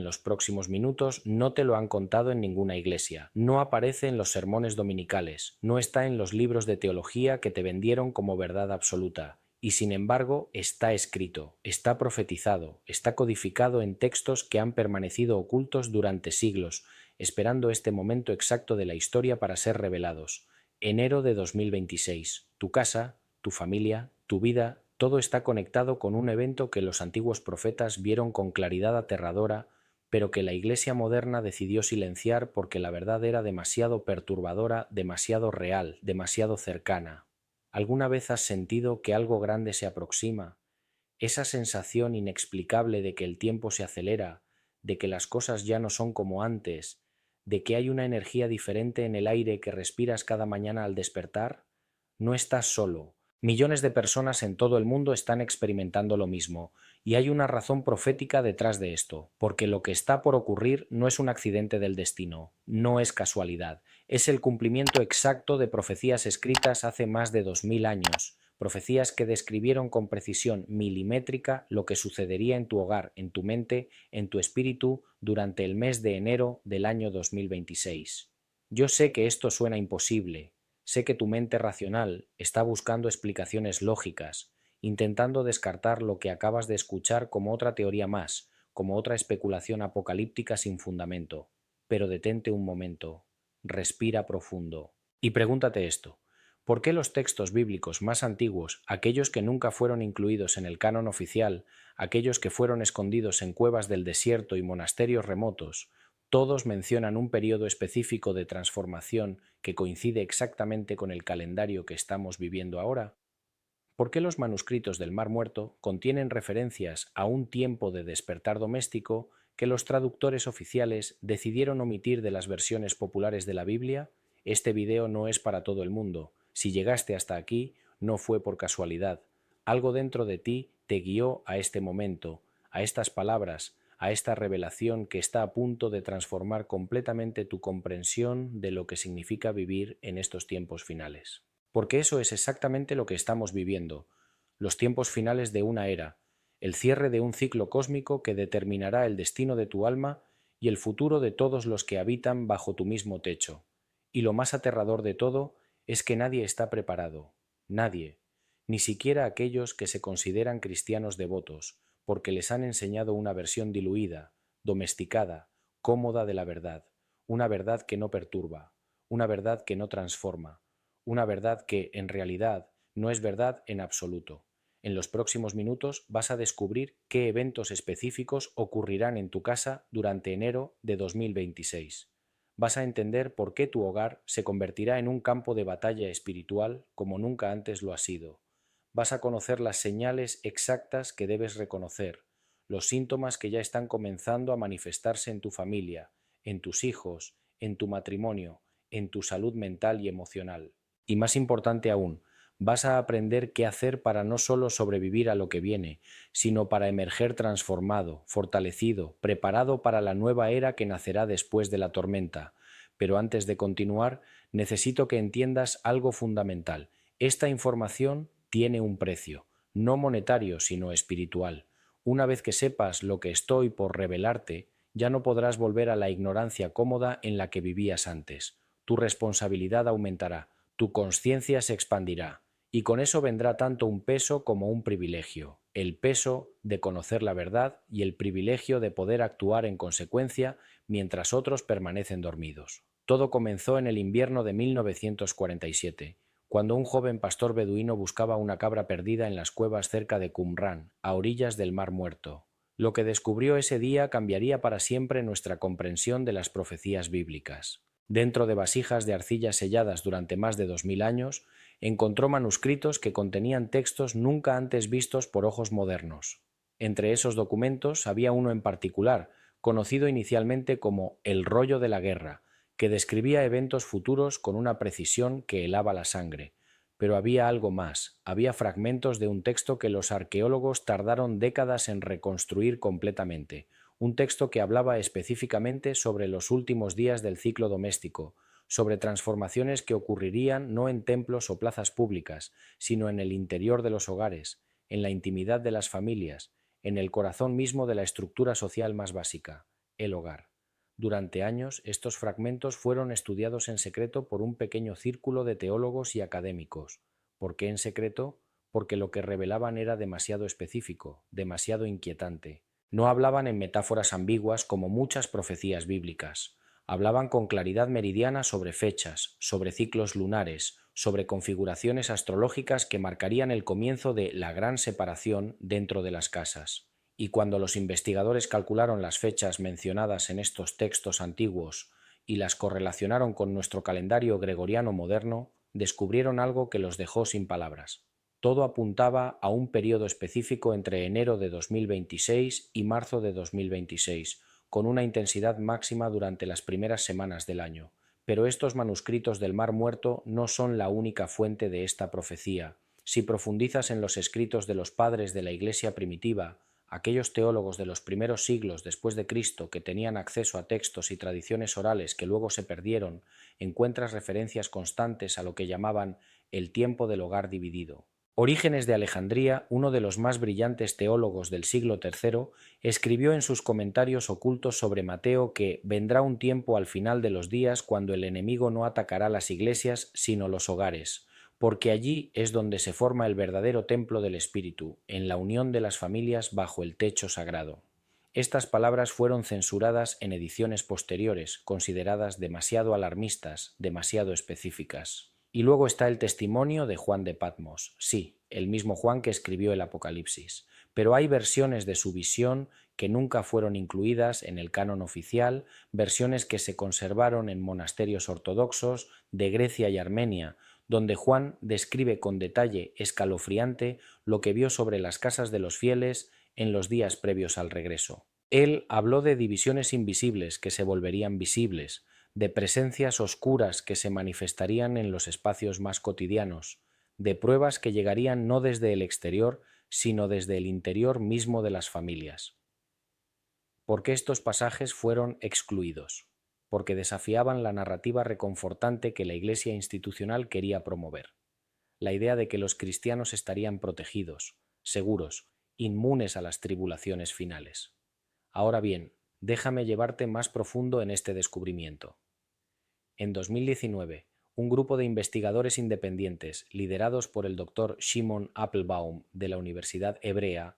En los próximos minutos no te lo han contado en ninguna iglesia, no aparece en los sermones dominicales, no está en los libros de teología que te vendieron como verdad absoluta, y sin embargo está escrito, está profetizado, está codificado en textos que han permanecido ocultos durante siglos, esperando este momento exacto de la historia para ser revelados. Enero de 2026. Tu casa, tu familia, tu vida, todo está conectado con un evento que los antiguos profetas vieron con claridad aterradora, pero que la Iglesia moderna decidió silenciar porque la verdad era demasiado perturbadora, demasiado real, demasiado cercana. ¿Alguna vez has sentido que algo grande se aproxima? Esa sensación inexplicable de que el tiempo se acelera, de que las cosas ya no son como antes, de que hay una energía diferente en el aire que respiras cada mañana al despertar. No estás solo. Millones de personas en todo el mundo están experimentando lo mismo, y hay una razón profética detrás de esto, porque lo que está por ocurrir no es un accidente del destino, no es casualidad, es el cumplimiento exacto de profecías escritas hace más de 2000 años, profecías que describieron con precisión milimétrica lo que sucedería en tu hogar, en tu mente, en tu espíritu durante el mes de enero del año 2026. Yo sé que esto suena imposible. Sé que tu mente racional está buscando explicaciones lógicas, intentando descartar lo que acabas de escuchar como otra teoría más, como otra especulación apocalíptica sin fundamento. Pero detente un momento, respira profundo y pregúntate esto. ¿Por qué los textos bíblicos más antiguos, aquellos que nunca fueron incluidos en el canon oficial, aquellos que fueron escondidos en cuevas del desierto y monasterios remotos, todos mencionan un periodo específico de transformación que coincide exactamente con el calendario que estamos viviendo ahora? ¿Por qué los manuscritos del Mar Muerto contienen referencias a un tiempo de despertar doméstico que los traductores oficiales decidieron omitir de las versiones populares de la Biblia? Este video no es para todo el mundo. Si llegaste hasta aquí, no fue por casualidad. Algo dentro de ti te guió a este momento, a estas palabras, a esta revelación que está a punto de transformar completamente tu comprensión de lo que significa vivir en estos tiempos finales. Porque eso es exactamente lo que estamos viviendo, los tiempos finales de una era, el cierre de un ciclo cósmico que determinará el destino de tu alma y el futuro de todos los que habitan bajo tu mismo techo. Y lo más aterrador de todo es que nadie está preparado, nadie, ni siquiera aquellos que se consideran cristianos devotos, porque les han enseñado una versión diluida, domesticada, cómoda de la verdad, una verdad que no perturba, una verdad que no transforma, una verdad que, en realidad, no es verdad en absoluto. En los próximos minutos vas a descubrir qué eventos específicos ocurrirán en tu casa durante enero de 2026. Vas a entender por qué tu hogar se convertirá en un campo de batalla espiritual como nunca antes lo ha sido. Vas a conocer las señales exactas que debes reconocer, los síntomas que ya están comenzando a manifestarse en tu familia, en tus hijos, en tu matrimonio, en tu salud mental y emocional. Y más importante aún, vas a aprender qué hacer para no solo sobrevivir a lo que viene, sino para emerger transformado, fortalecido, preparado para la nueva era que nacerá después de la tormenta. Pero antes de continuar, necesito que entiendas algo fundamental. Esta información tiene un precio, no monetario, sino espiritual. Una vez que sepas lo que estoy por revelarte, ya no podrás volver a la ignorancia cómoda en la que vivías antes. Tu responsabilidad aumentará, tu conciencia se expandirá, y con eso vendrá tanto un peso como un privilegio, el peso de conocer la verdad y el privilegio de poder actuar en consecuencia mientras otros permanecen dormidos. Todo comenzó en el invierno de 1947, cuando un joven pastor beduino buscaba una cabra perdida en las cuevas cerca de Qumran, a orillas del Mar Muerto. Lo que descubrió ese día cambiaría para siempre nuestra comprensión de las profecías bíblicas. Dentro de vasijas de arcilla selladas durante más de 2000 años, encontró manuscritos que contenían textos nunca antes vistos por ojos modernos. Entre esos documentos había uno en particular, conocido inicialmente como el rollo de la guerra, que describía eventos futuros con una precisión que helaba la sangre. Pero había algo más, había fragmentos de un texto que los arqueólogos tardaron décadas en reconstruir completamente, un texto que hablaba específicamente sobre los últimos días del ciclo doméstico, sobre transformaciones que ocurrirían no en templos o plazas públicas, sino en el interior de los hogares, en la intimidad de las familias, en el corazón mismo de la estructura social más básica. el hogar. Durante años, estos fragmentos fueron estudiados en secreto por un pequeño círculo de teólogos y académicos. ¿Por qué en secreto? Porque lo que revelaban era demasiado específico, demasiado inquietante. No hablaban en metáforas ambiguas como muchas profecías bíblicas. Hablaban con claridad meridiana sobre fechas, sobre ciclos lunares, sobre configuraciones astrológicas que marcarían el comienzo de la gran separación dentro de las casas. Y cuando los investigadores calcularon las fechas mencionadas en estos textos antiguos y las correlacionaron con nuestro calendario gregoriano moderno, descubrieron algo que los dejó sin palabras. Todo apuntaba a un periodo específico entre enero de 2026 y marzo de 2026, con una intensidad máxima durante las primeras semanas del año. Pero estos manuscritos del Mar Muerto no son la única fuente de esta profecía. Si profundizas en los escritos de los padres de la Iglesia primitiva, aquellos teólogos de los primeros siglos después de Cristo que tenían acceso a textos y tradiciones orales que luego se perdieron, encuentras referencias constantes a lo que llamaban el tiempo del hogar dividido. Orígenes de Alejandría, uno de los más brillantes teólogos del siglo III, escribió en sus comentarios ocultos sobre Mateo que vendrá un tiempo al final de los días cuando el enemigo no atacará las iglesias sino los hogares, porque allí es donde se forma el verdadero templo del Espíritu, en la unión de las familias bajo el techo sagrado. Estas palabras fueron censuradas en ediciones posteriores, consideradas demasiado alarmistas, demasiado específicas. Y luego está el testimonio de Juan de Patmos, sí, el mismo Juan que escribió el Apocalipsis, pero hay versiones de su visión que nunca fueron incluidas en el canon oficial, versiones que se conservaron en monasterios ortodoxos de Grecia y Armenia, donde Juan describe con detalle escalofriante lo que vio sobre las casas de los fieles en los días previos al regreso. Él habló de divisiones invisibles que se volverían visibles, de presencias oscuras que se manifestarían en los espacios más cotidianos, de pruebas que llegarían no desde el exterior, sino desde el interior mismo de las familias. ¿Por qué estos pasajes fueron excluidos? Porque desafiaban la narrativa reconfortante que la Iglesia institucional quería promover. La idea de que los cristianos estarían protegidos, seguros, inmunes a las tribulaciones finales. Ahora bien, déjame llevarte más profundo en este descubrimiento. En 2019, un grupo de investigadores independientes, liderados por el Dr. Shimon Applebaum de la Universidad Hebrea,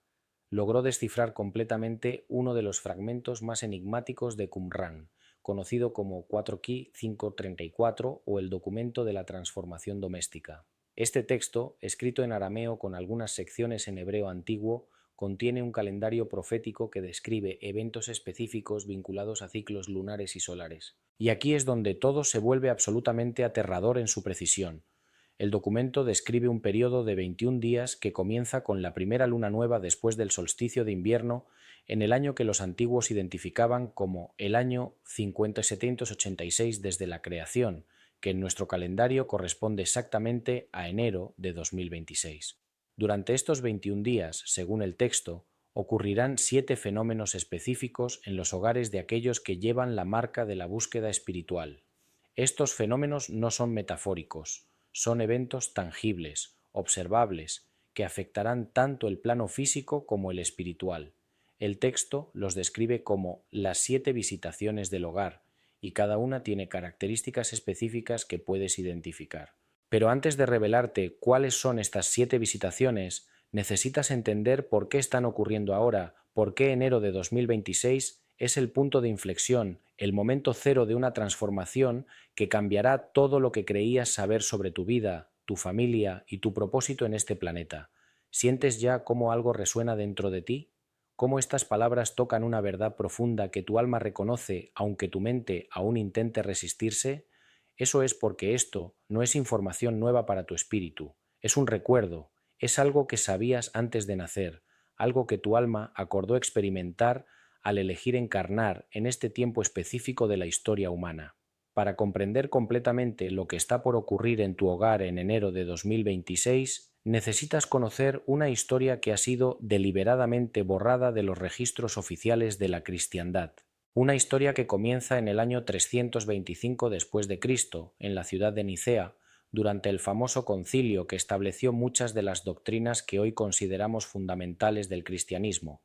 logró descifrar completamente uno de los fragmentos más enigmáticos de Qumran, conocido como 4Q 534 o el documento de la transformación doméstica. Este texto, escrito en arameo con algunas secciones en hebreo antiguo, contiene un calendario profético que describe eventos específicos vinculados a ciclos lunares y solares. Y aquí es donde todo se vuelve absolutamente aterrador en su precisión. El documento describe un periodo de 21 días que comienza con la primera luna nueva después del solsticio de invierno en el año que los antiguos identificaban como el año 5786 desde la creación, que en nuestro calendario corresponde exactamente a enero de 2026. Durante estos 21 días, según el texto, ocurrirán 7 fenómenos específicos en los hogares de aquellos que llevan la marca de la búsqueda espiritual. Estos fenómenos no son metafóricos, son eventos tangibles, observables, que afectarán tanto el plano físico como el espiritual. El texto los describe como las 7 visitaciones del hogar, y cada una tiene características específicas que puedes identificar. Pero antes de revelarte cuáles son estas 7 visitaciones, necesitas entender por qué están ocurriendo ahora, por qué enero de 2026 es el punto de inflexión, el momento cero de una transformación que cambiará todo lo que creías saber sobre tu vida, tu familia y tu propósito en este planeta. ¿Sientes ya cómo algo resuena dentro de ti? ¿Cómo estas palabras tocan una verdad profunda que tu alma reconoce aunque tu mente aún intente resistirse? Eso es porque esto no es información nueva para tu espíritu, es un recuerdo, es algo que sabías antes de nacer, algo que tu alma acordó experimentar al elegir encarnar en este tiempo específico de la historia humana. Para comprender completamente lo que está por ocurrir en tu hogar en enero de 2026, necesitas conocer una historia que ha sido deliberadamente borrada de los registros oficiales de la cristiandad. Una historia que comienza en el año 325 después de Cristo, en la ciudad de Nicea, durante el famoso concilio que estableció muchas de las doctrinas que hoy consideramos fundamentales del cristianismo.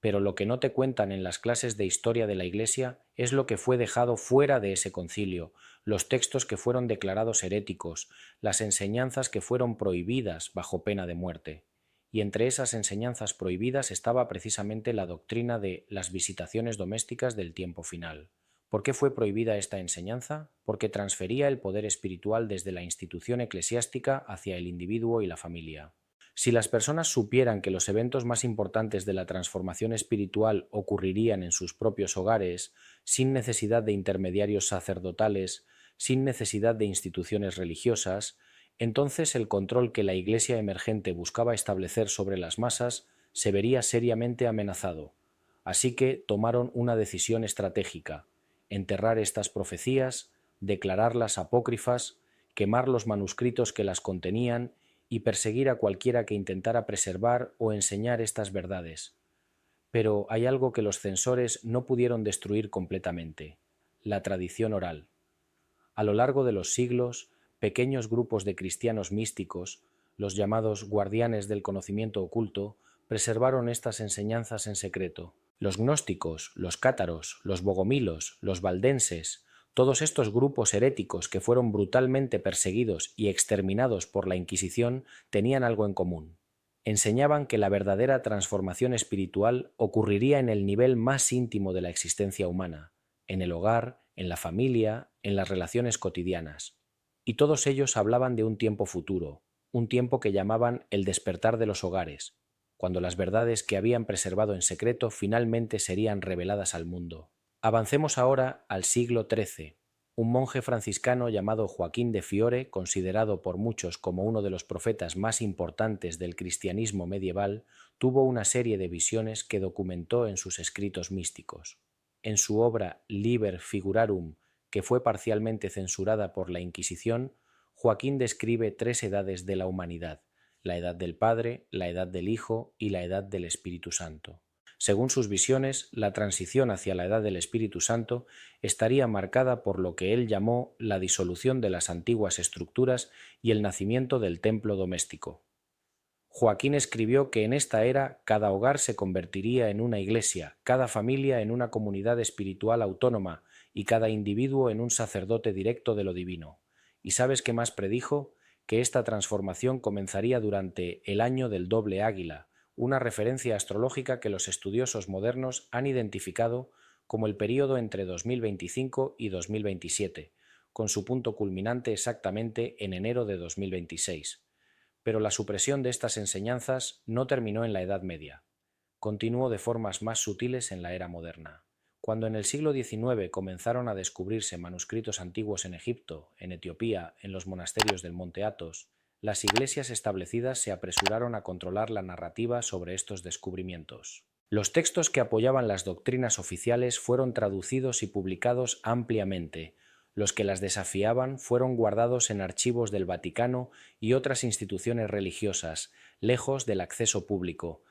Pero lo que no te cuentan en las clases de historia de la Iglesia es lo que fue dejado fuera de ese concilio, los textos que fueron declarados heréticos, las enseñanzas que fueron prohibidas bajo pena de muerte. Y entre esas enseñanzas prohibidas estaba precisamente la doctrina de las visitaciones domésticas del tiempo final. ¿Por qué fue prohibida esta enseñanza? Porque transfería el poder espiritual desde la institución eclesiástica hacia el individuo y la familia. Si las personas supieran que los eventos más importantes de la transformación espiritual ocurrirían en sus propios hogares, sin necesidad de intermediarios sacerdotales, sin necesidad de instituciones religiosas, entonces el control que la Iglesia emergente buscaba establecer sobre las masas se vería seriamente amenazado. Así que tomaron una decisión estratégica: enterrar estas profecías, declararlas apócrifas, quemar los manuscritos que las contenían y perseguir a cualquiera que intentara preservar o enseñar estas verdades. Pero hay algo que los censores no pudieron destruir completamente: la tradición oral. A lo largo de los siglos, pequeños grupos de cristianos místicos, los llamados guardianes del conocimiento oculto, preservaron estas enseñanzas en secreto. Los gnósticos, los cátaros, los bogomilos, los valdenses, todos estos grupos heréticos que fueron brutalmente perseguidos y exterminados por la Inquisición tenían algo en común. Enseñaban que la verdadera transformación espiritual ocurriría en el nivel más íntimo de la existencia humana, en el hogar, en la familia, en las relaciones cotidianas. Y todos ellos hablaban de un tiempo futuro, un tiempo que llamaban el despertar de los hogares, cuando las verdades que habían preservado en secreto finalmente serían reveladas al mundo. Avancemos ahora al siglo XIII. Un monje franciscano llamado Joaquín de Fiore, considerado por muchos como uno de los profetas más importantes del cristianismo medieval, tuvo una serie de visiones que documentó en sus escritos místicos. En su obra Liber Figurarum, que fue parcialmente censurada por la Inquisición, Joaquín describe tres edades de la humanidad: la edad del Padre, la edad del Hijo y la edad del Espíritu Santo. Según sus visiones, la transición hacia la edad del Espíritu Santo estaría marcada por lo que él llamó la disolución de las antiguas estructuras y el nacimiento del templo doméstico. Joaquín escribió que en esta era cada hogar se convertiría en una iglesia, cada familia en una comunidad espiritual autónoma y cada individuo en un sacerdote directo de lo divino. ¿Y sabes qué más predijo? Que esta transformación comenzaría durante el año del doble águila, una referencia astrológica que los estudiosos modernos han identificado como el período entre 2025 y 2027, con su punto culminante exactamente en enero de 2026. Pero la supresión de estas enseñanzas no terminó en la Edad Media. Continuó de formas más sutiles en la era moderna. Cuando en el siglo XIX comenzaron a descubrirse manuscritos antiguos en Egipto, en Etiopía, en los monasterios del Monte Athos, las iglesias establecidas se apresuraron a controlar la narrativa sobre estos descubrimientos. Los textos que apoyaban las doctrinas oficiales fueron traducidos y publicados ampliamente. Los que las desafiaban fueron guardados en archivos del Vaticano y otras instituciones religiosas, lejos del acceso público.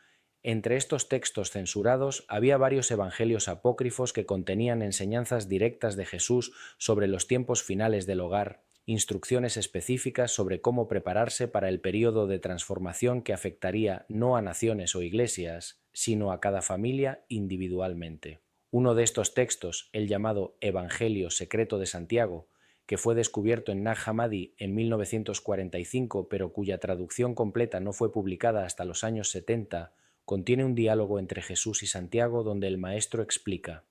Entre estos textos censurados había varios evangelios apócrifos que contenían enseñanzas directas de Jesús sobre los tiempos finales del hogar, instrucciones específicas sobre cómo prepararse para el período de transformación que afectaría no a naciones o iglesias, sino a cada familia individualmente. Uno de estos textos, el llamado Evangelio Secreto de Santiago, que fue descubierto en Nag Hammadi en 1945, pero cuya traducción completa no fue publicada hasta los años 70, contiene un diálogo entre Jesús y Santiago donde el maestro explica: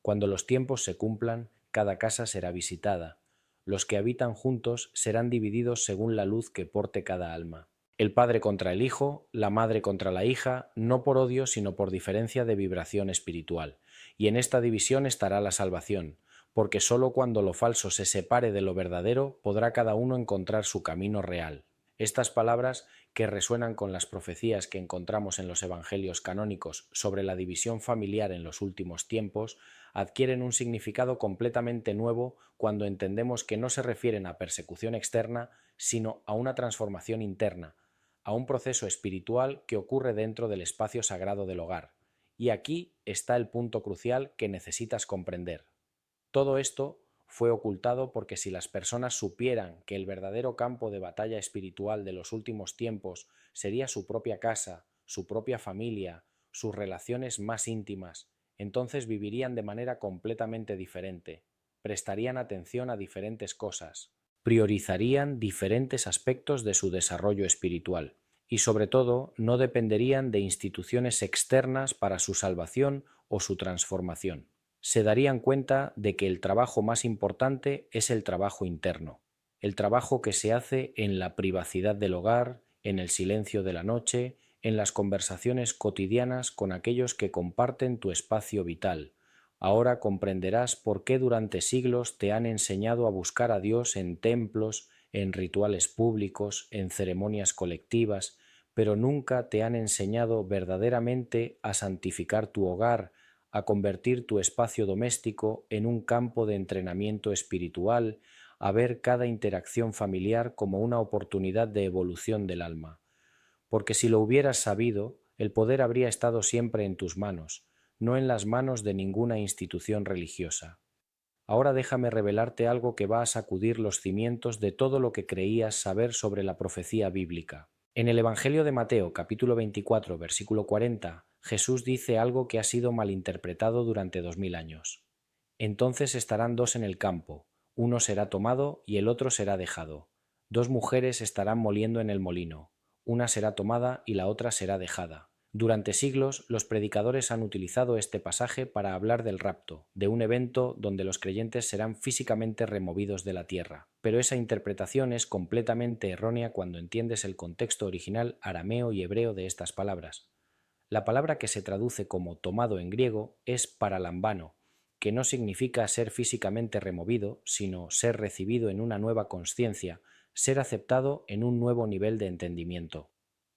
cuando los tiempos se cumplan, cada casa será visitada. Los que habitan juntos serán divididos según la luz que porte cada alma. El padre contra el hijo, la madre contra la hija, no por odio, sino por diferencia de vibración espiritual. Y en esta división estará la salvación, porque sólo cuando lo falso se separe de lo verdadero podrá cada uno encontrar su camino real. Estas palabras, que resuenan con las profecías que encontramos en los evangelios canónicos sobre la división familiar en los últimos tiempos, adquieren un significado completamente nuevo cuando entendemos que no se refieren a persecución externa, sino a una transformación interna, a un proceso espiritual que ocurre dentro del espacio sagrado del hogar. Y aquí está el punto crucial que necesitas comprender. Todo esto fue ocultado porque si las personas supieran que el verdadero campo de batalla espiritual de los últimos tiempos sería su propia casa, su propia familia, sus relaciones más íntimas, entonces vivirían de manera completamente diferente, prestarían atención a diferentes cosas, priorizarían diferentes aspectos de su desarrollo espiritual y, sobre todo, no dependerían de instituciones externas para su salvación o su transformación. Se darían cuenta de que el trabajo más importante es el trabajo interno, el trabajo que se hace en la privacidad del hogar, en el silencio de la noche, en las conversaciones cotidianas con aquellos que comparten tu espacio vital. Ahora comprenderás por qué durante siglos te han enseñado a buscar a Dios en templos, en rituales públicos, en ceremonias colectivas, pero nunca te han enseñado verdaderamente a santificar tu hogar, a convertir tu espacio doméstico en un campo de entrenamiento espiritual, a ver cada interacción familiar como una oportunidad de evolución del alma. Porque si lo hubieras sabido, el poder habría estado siempre en tus manos, no en las manos de ninguna institución religiosa. Ahora déjame revelarte algo que va a sacudir los cimientos de todo lo que creías saber sobre la profecía bíblica. En el Evangelio de Mateo, capítulo 24, versículo 40, Jesús dice algo que ha sido malinterpretado durante 2000 años. Entonces estarán dos en el campo, uno será tomado y el otro será dejado. Dos mujeres estarán moliendo en el molino, una será tomada y la otra será dejada. Durante siglos, los predicadores han utilizado este pasaje para hablar del rapto, de un evento donde los creyentes serán físicamente removidos de la tierra. Pero esa interpretación es completamente errónea cuando entiendes el contexto original arameo y hebreo de estas palabras. La palabra que se traduce como tomado en griego es paralambano, que no significa ser físicamente removido, sino ser recibido en una nueva consciencia, ser aceptado en un nuevo nivel de entendimiento.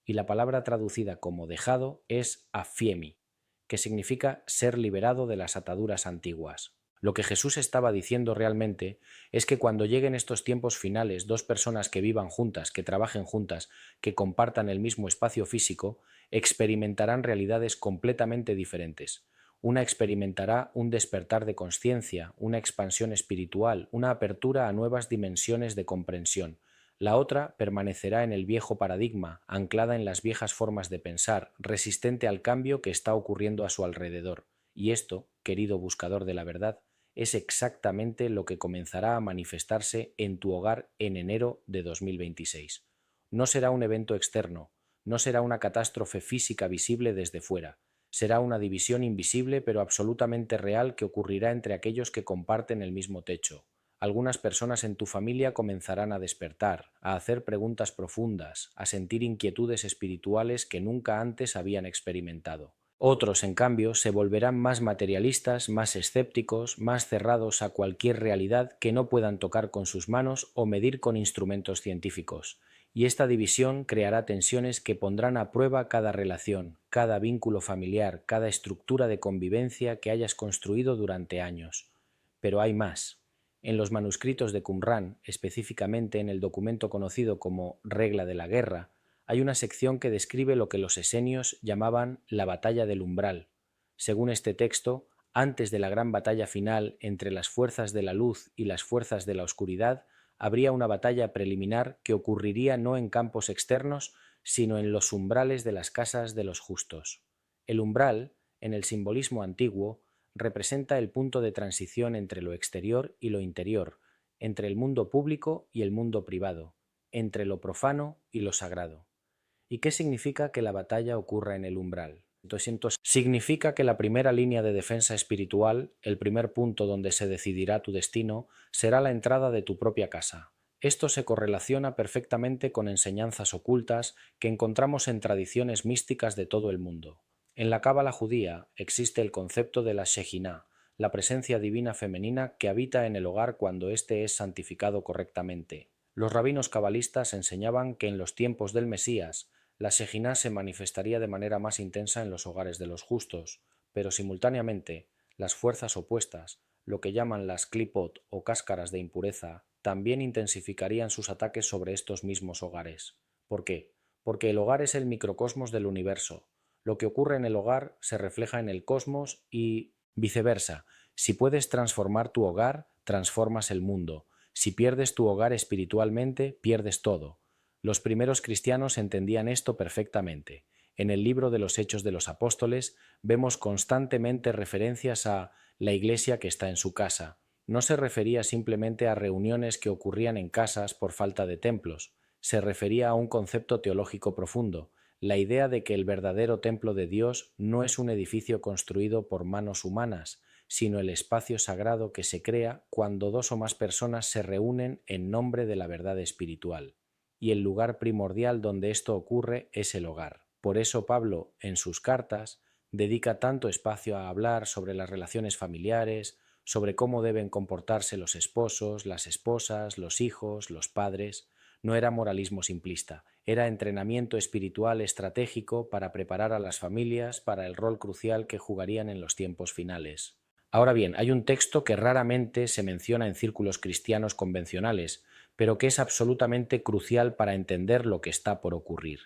Y la palabra traducida como dejado es afiemi, que significa ser liberado de las ataduras antiguas. Lo que Jesús estaba diciendo realmente es que cuando lleguen estos tiempos finales, dos personas que vivan juntas, que trabajen juntas, que compartan el mismo espacio físico, experimentarán realidades completamente diferentes. Una experimentará un despertar de conciencia, una expansión espiritual, una apertura a nuevas dimensiones de comprensión. La otra permanecerá en el viejo paradigma, anclada en las viejas formas de pensar, resistente al cambio que está ocurriendo a su alrededor. Y esto, querido buscador de la verdad, es exactamente lo que comenzará a manifestarse en tu hogar en enero de 2026. No será un evento externo, no será una catástrofe física visible desde fuera, será una división invisible pero absolutamente real que ocurrirá entre aquellos que comparten el mismo techo. Algunas personas en tu familia comenzarán a despertar, a hacer preguntas profundas, a sentir inquietudes espirituales que nunca antes habían experimentado. Otros, en cambio, se volverán más materialistas, más escépticos, más cerrados a cualquier realidad que no puedan tocar con sus manos o medir con instrumentos científicos. Y esta división creará tensiones que pondrán a prueba cada relación, cada vínculo familiar, cada estructura de convivencia que hayas construido durante años. Pero hay más. En los manuscritos de Qumrán, específicamente en el documento conocido como Regla de la Guerra, hay una sección que describe lo que los esenios llamaban la batalla del umbral. Según este texto, antes de la gran batalla final entre las fuerzas de la luz y las fuerzas de la oscuridad, habría una batalla preliminar que ocurriría no en campos externos, sino en los umbrales de las casas de los justos. El umbral, en el simbolismo antiguo, representa el punto de transición entre lo exterior y lo interior, entre el mundo público y el mundo privado, entre lo profano y lo sagrado. ¿Y qué significa que la batalla ocurra en el umbral? Entonces, significa que la primera línea de defensa espiritual, el primer punto donde se decidirá tu destino, será la entrada de tu propia casa. Esto se correlaciona perfectamente con enseñanzas ocultas que encontramos en tradiciones místicas de todo el mundo. En la cábala judía existe el concepto de la Shejinah, la presencia divina femenina que habita en el hogar cuando éste es santificado correctamente. Los rabinos cabalistas enseñaban que en los tiempos del Mesías, la Shejinah se manifestaría de manera más intensa en los hogares de los justos, pero simultáneamente, las fuerzas opuestas, lo que llaman las klipot o cáscaras de impureza, también intensificarían sus ataques sobre estos mismos hogares. ¿Por qué? Porque el hogar es el microcosmos del universo. Lo que ocurre en el hogar se refleja en el cosmos y viceversa. Si puedes transformar tu hogar, transformas el mundo. Si pierdes tu hogar espiritualmente, pierdes todo. Los primeros cristianos entendían esto perfectamente. En el libro de los Hechos de los Apóstoles vemos constantemente referencias a la iglesia que está en su casa. No se refería simplemente a reuniones que ocurrían en casas por falta de templos, se refería a un concepto teológico profundo, la idea de que el verdadero templo de Dios no es un edificio construido por manos humanas, sino el espacio sagrado que se crea cuando dos o más personas se reúnen en nombre de la verdad espiritual. Y el lugar primordial donde esto ocurre es el hogar. Por eso Pablo, en sus cartas, dedica tanto espacio a hablar sobre las relaciones familiares, sobre cómo deben comportarse los esposos, las esposas, los hijos, los padres. No era moralismo simplista, era entrenamiento espiritual estratégico para preparar a las familias para el rol crucial que jugarían en los tiempos finales. Ahora bien, hay un texto que raramente se menciona en círculos cristianos convencionales, pero que es absolutamente crucial para entender lo que está por ocurrir.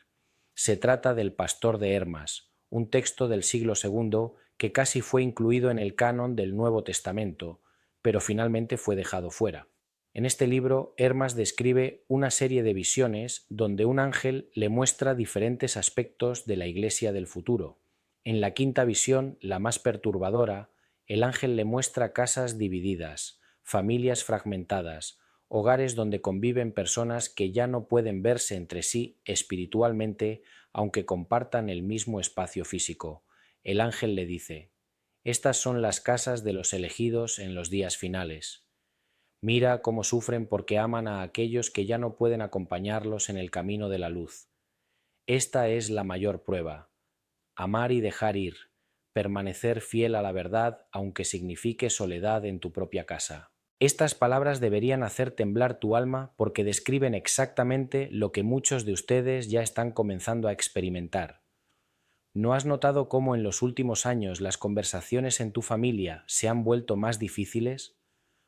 Se trata del Pastor de Hermas, un texto del siglo II que casi fue incluido en el canon del Nuevo Testamento, pero finalmente fue dejado fuera. En este libro, Hermas describe una serie de visiones donde un ángel le muestra diferentes aspectos de la Iglesia del futuro. En la quinta visión, la más perturbadora, el ángel le muestra casas divididas, familias fragmentadas, hogares donde conviven personas que ya no pueden verse entre sí espiritualmente, aunque compartan el mismo espacio físico. El ángel le dice: «Estas son las casas de los elegidos en los días finales. Mira cómo sufren porque aman a aquellos que ya no pueden acompañarlos en el camino de la luz. Esta es la mayor prueba: amar y dejar ir, permanecer fiel a la verdad aunque signifique soledad en tu propia casa». Estas palabras deberían hacer temblar tu alma porque describen exactamente lo que muchos de ustedes ya están comenzando a experimentar. ¿No has notado cómo en los últimos años las conversaciones en tu familia se han vuelto más difíciles?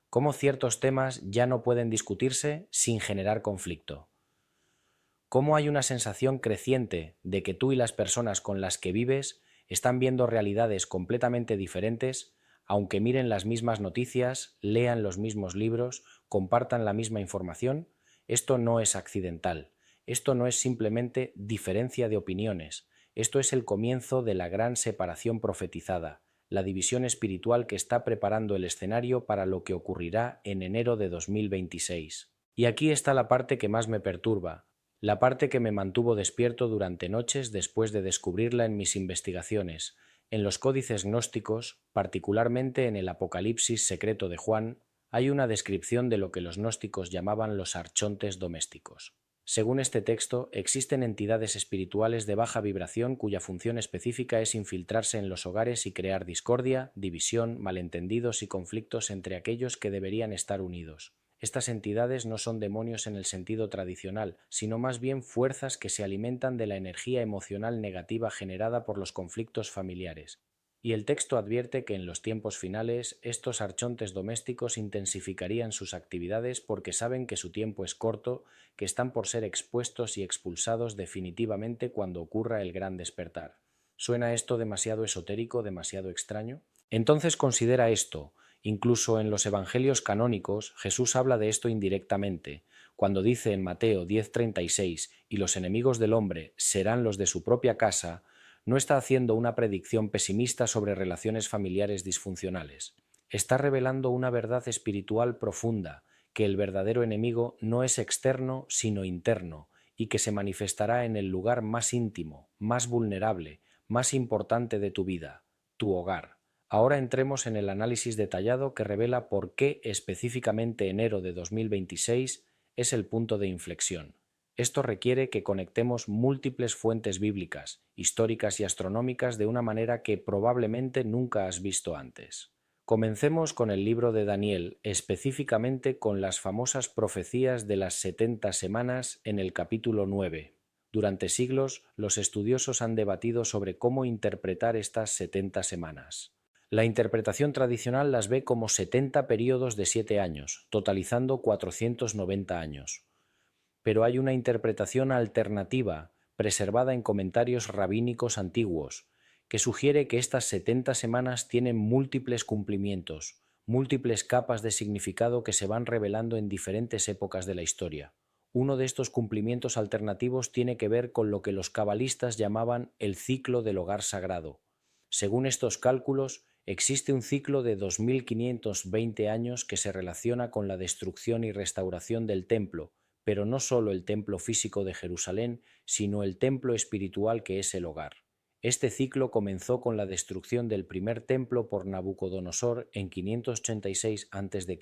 ¿Cómo ciertos temas ya no pueden discutirse sin generar conflicto? ¿Cómo hay una sensación creciente de que tú y las personas con las que vives están viendo realidades completamente diferentes, aunque miren las mismas noticias, lean los mismos libros, compartan la misma información? Esto no es accidental. Esto no es simplemente diferencia de opiniones. Esto es el comienzo de la gran separación profetizada, la división espiritual que está preparando el escenario para lo que ocurrirá en enero de 2026. Y aquí está la parte que más me perturba, la parte que me mantuvo despierto durante noches después de descubrirla en mis investigaciones. En los códices gnósticos, particularmente en el Apocalipsis secreto de Juan, hay una descripción de lo que los gnósticos llamaban los archontes domésticos. Según este texto, existen entidades espirituales de baja vibración cuya función específica es infiltrarse en los hogares y crear discordia, división, malentendidos y conflictos entre aquellos que deberían estar unidos. Estas entidades no son demonios en el sentido tradicional, sino más bien fuerzas que se alimentan de la energía emocional negativa generada por los conflictos familiares. Y el texto advierte que en los tiempos finales estos archontes domésticos intensificarían sus actividades porque saben que su tiempo es corto, que están por ser expuestos y expulsados definitivamente cuando ocurra el gran despertar. ¿Suena esto demasiado esotérico, demasiado extraño? Entonces considera esto. Incluso en los evangelios canónicos, Jesús habla de esto indirectamente, cuando dice en Mateo 10:36, «y los enemigos del hombre serán los de su propia casa», no está haciendo una predicción pesimista sobre relaciones familiares disfuncionales. Está revelando una verdad espiritual profunda, que el verdadero enemigo no es externo, sino interno, y que se manifestará en el lugar más íntimo, más vulnerable, más importante de tu vida, tu hogar. Ahora entremos en el análisis detallado que revela por qué específicamente enero de 2026 es el punto de inflexión. Esto requiere que conectemos múltiples fuentes bíblicas, históricas y astronómicas de una manera que probablemente nunca has visto antes. Comencemos con el libro de Daniel, específicamente con las famosas profecías de las 70 semanas en el capítulo 9. Durante siglos, los estudiosos han debatido sobre cómo interpretar estas 70 semanas. La interpretación tradicional las ve como 70 periodos de 7 años, totalizando 490 años. Pero hay una interpretación alternativa, preservada en comentarios rabínicos antiguos, que sugiere que estas 70 semanas tienen múltiples cumplimientos, múltiples capas de significado que se van revelando en diferentes épocas de la historia. Uno de estos cumplimientos alternativos tiene que ver con lo que los cabalistas llamaban el ciclo del hogar sagrado. Según estos cálculos, existe un ciclo de 2520 años que se relaciona con la destrucción y restauración del templo, pero no solo el templo físico de Jerusalén, sino el templo espiritual que es el hogar. Este ciclo comenzó con la destrucción del primer templo por Nabucodonosor en 586 a.C.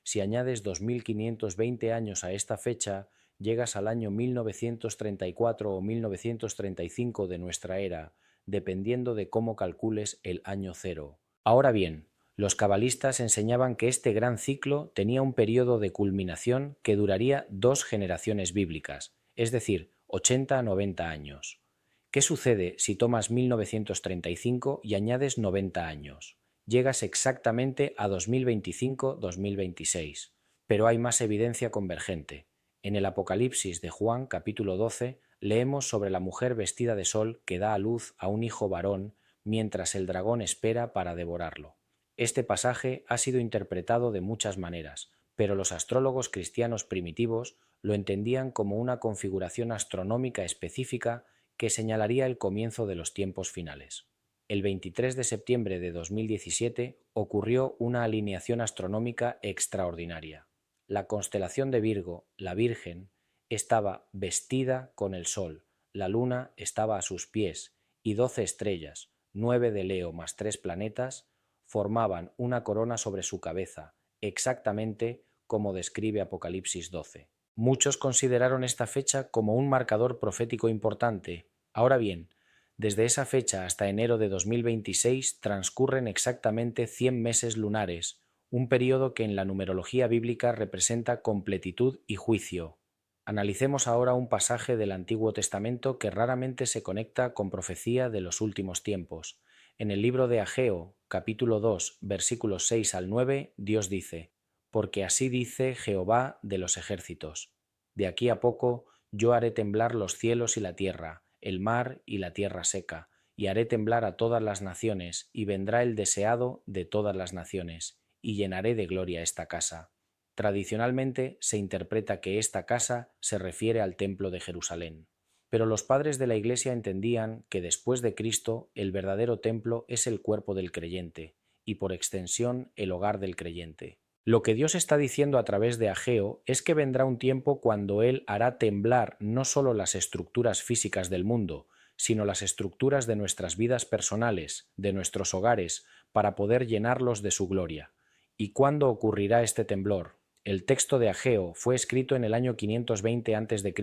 Si añades 2520 años a esta fecha, llegas al año 1934 o 1935 de nuestra era, dependiendo de cómo calcules el año cero. Ahora bien, los cabalistas enseñaban que este gran ciclo tenía un periodo de culminación que duraría 2 generaciones bíblicas, es decir, 80 a 90 años. ¿Qué sucede si tomas 1935 y añades 90 años? Llegas exactamente a 2025-2026, pero hay más evidencia convergente. En el Apocalipsis de Juan, capítulo 12, leemos sobre la mujer vestida de sol que da a luz a un hijo varón mientras el dragón espera para devorarlo. Este pasaje ha sido interpretado de muchas maneras, pero los astrólogos cristianos primitivos lo entendían como una configuración astronómica específica que señalaría el comienzo de los tiempos finales. El 23 de septiembre de 2017 ocurrió una alineación astronómica extraordinaria. La constelación de Virgo, la Virgen, estaba vestida con el Sol, la Luna estaba a sus pies y 12 estrellas, 9 de Leo más 3 planetas, formaban una corona sobre su cabeza, exactamente como describe Apocalipsis 12. Muchos consideraron esta fecha como un marcador profético importante. Ahora bien, desde esa fecha hasta enero de 2026 transcurren exactamente 100 meses lunares, un periodo que en la numerología bíblica representa completitud y juicio. Analicemos ahora un pasaje del Antiguo Testamento que raramente se conecta con profecía de los últimos tiempos. En el libro de Ageo, capítulo 2, versículos 6 al 9, Dios dice: «Porque así dice Jehová de los ejércitos: de aquí a poco yo haré temblar los cielos y la tierra, el mar y la tierra seca, y haré temblar a todas las naciones, y vendrá el deseado de todas las naciones, y llenaré de gloria esta casa». Tradicionalmente se interpreta que esta casa se refiere al templo de Jerusalén. Pero los padres de la Iglesia entendían que después de Cristo el verdadero templo es el cuerpo del creyente, y por extensión el hogar del creyente. Lo que Dios está diciendo a través de Ageo es que vendrá un tiempo cuando Él hará temblar no solo las estructuras físicas del mundo, sino las estructuras de nuestras vidas personales, de nuestros hogares, para poder llenarlos de su gloria. ¿Y cuándo ocurrirá este temblor? El texto de Ageo fue escrito en el año 520 a.C.,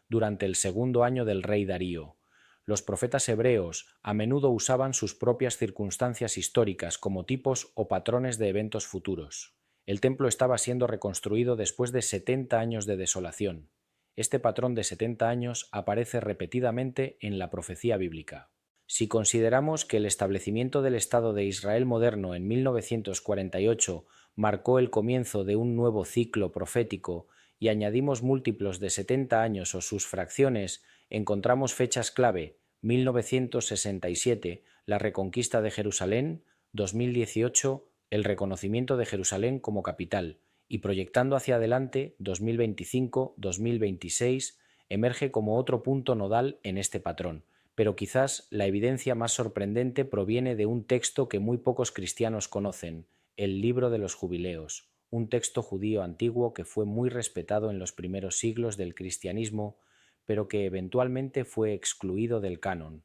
durante el segundo año del rey Darío. Los profetas hebreos a menudo usaban sus propias circunstancias históricas como tipos o patrones de eventos futuros. El templo estaba siendo reconstruido después de 70 años de desolación. Este patrón de 70 años aparece repetidamente en la profecía bíblica. Si consideramos que el establecimiento del Estado de Israel moderno en 1948 marcó el comienzo de un nuevo ciclo profético y añadimos múltiplos de 70 años o sus fracciones, encontramos fechas clave: 1967, la reconquista de Jerusalén; 2018, el reconocimiento de Jerusalén como capital, y proyectando hacia adelante, 2025-2026 emerge como otro punto nodal en este patrón. Pero quizás la evidencia más sorprendente proviene de un texto que muy pocos cristianos conocen: el Libro de los Jubileos, un texto judío antiguo que fue muy respetado en los primeros siglos del cristianismo, pero que eventualmente fue excluido del canon.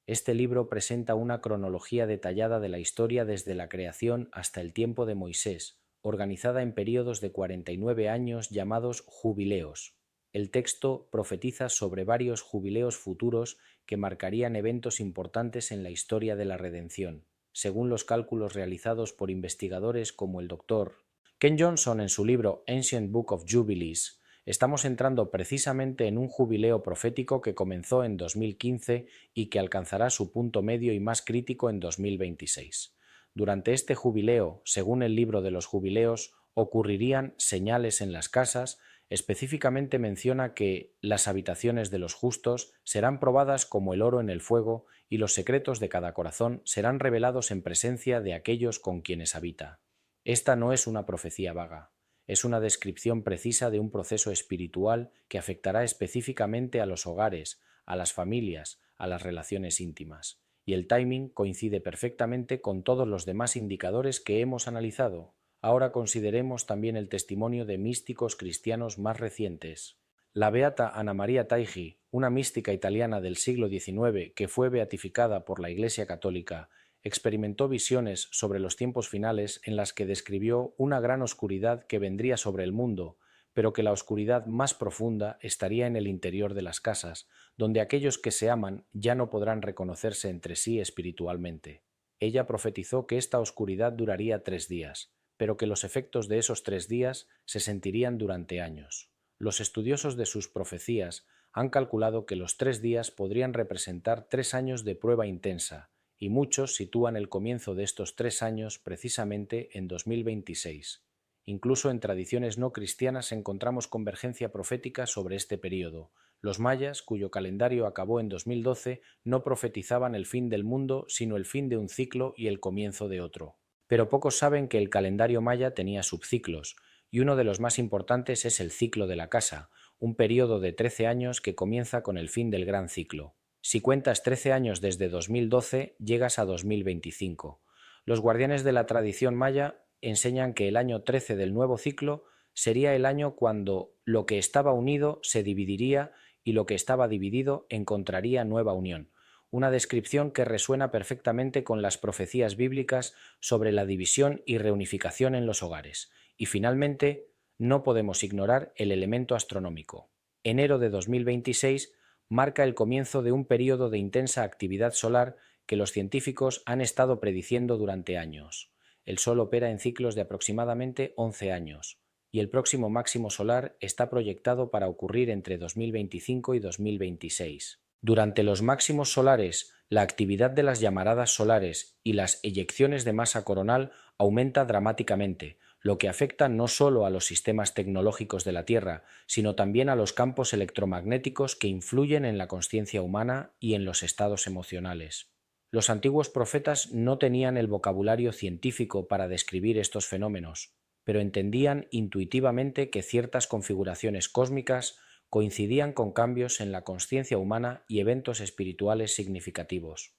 Este libro presenta una cronología detallada de la historia desde la creación hasta el tiempo de Moisés, organizada en períodos de 49 años llamados jubileos. El texto profetiza sobre varios jubileos futuros que marcarían eventos importantes en la historia de la redención, según los cálculos realizados por investigadores como el Dr. Ken Johnson en su libro Ancient Book of Jubilees. Estamos entrando precisamente en un jubileo profético que comenzó en 2015 y que alcanzará su punto medio y más crítico en 2026. Durante este jubileo, según el libro de los jubileos, ocurrirían señales en las casas. Específicamente menciona que las habitaciones de los justos serán probadas como el oro en el fuego, y los secretos de cada corazón serán revelados en presencia de aquellos con quienes habita. Esta no es una profecía vaga. Es una descripción precisa de un proceso espiritual que afectará específicamente a los hogares, a las familias, a las relaciones íntimas. Y el timing coincide perfectamente con todos los demás indicadores que hemos analizado. Ahora consideremos también el testimonio de místicos cristianos más recientes. La beata Anna Maria Taigi, una mística italiana del siglo XIX que fue beatificada por la Iglesia Católica, experimentó visiones sobre los tiempos finales en las que describió una gran oscuridad que vendría sobre el mundo, pero que la oscuridad más profunda estaría en el interior de las casas, donde aquellos que se aman ya no podrán reconocerse entre sí espiritualmente. Ella profetizó que esta oscuridad duraría 3 días, pero que los efectos de esos 3 días se sentirían durante años. Los estudiosos de sus profecías han calculado que los 3 días podrían representar 3 años de prueba intensa, y muchos sitúan el comienzo de estos 3 años precisamente en 2026. Incluso en tradiciones no cristianas encontramos convergencia profética sobre este período. Los mayas, cuyo calendario acabó en 2012, no profetizaban el fin del mundo, sino el fin de un ciclo y el comienzo de otro. Pero pocos saben que el calendario maya tenía subciclos, y uno de los más importantes es el ciclo de la casa, un período de 13 años que comienza con el fin del gran ciclo. Si cuentas 13 años desde 2012, llegas a 2025. Los guardianes de la tradición maya enseñan que el año 13 del nuevo ciclo sería el año cuando lo que estaba unido se dividiría y lo que estaba dividido encontraría nueva unión. Una descripción que resuena perfectamente con las profecías bíblicas sobre la división y reunificación en los hogares. Y finalmente, no podemos ignorar el elemento astronómico. Enero de 2026 marca el comienzo de un período de intensa actividad solar que los científicos han estado prediciendo durante años. El Sol opera en ciclos de aproximadamente 11 años, y el próximo máximo solar está proyectado para ocurrir entre 2025 y 2026. Durante los máximos solares, la actividad de las llamaradas solares y las eyecciones de masa coronal aumenta dramáticamente, lo que afecta no solo a los sistemas tecnológicos de la Tierra, sino también a los campos electromagnéticos que influyen en la consciencia humana y en los estados emocionales. Los antiguos profetas no tenían el vocabulario científico para describir estos fenómenos, pero entendían intuitivamente que ciertas configuraciones cósmicas coincidían con cambios en la consciencia humana y eventos espirituales significativos.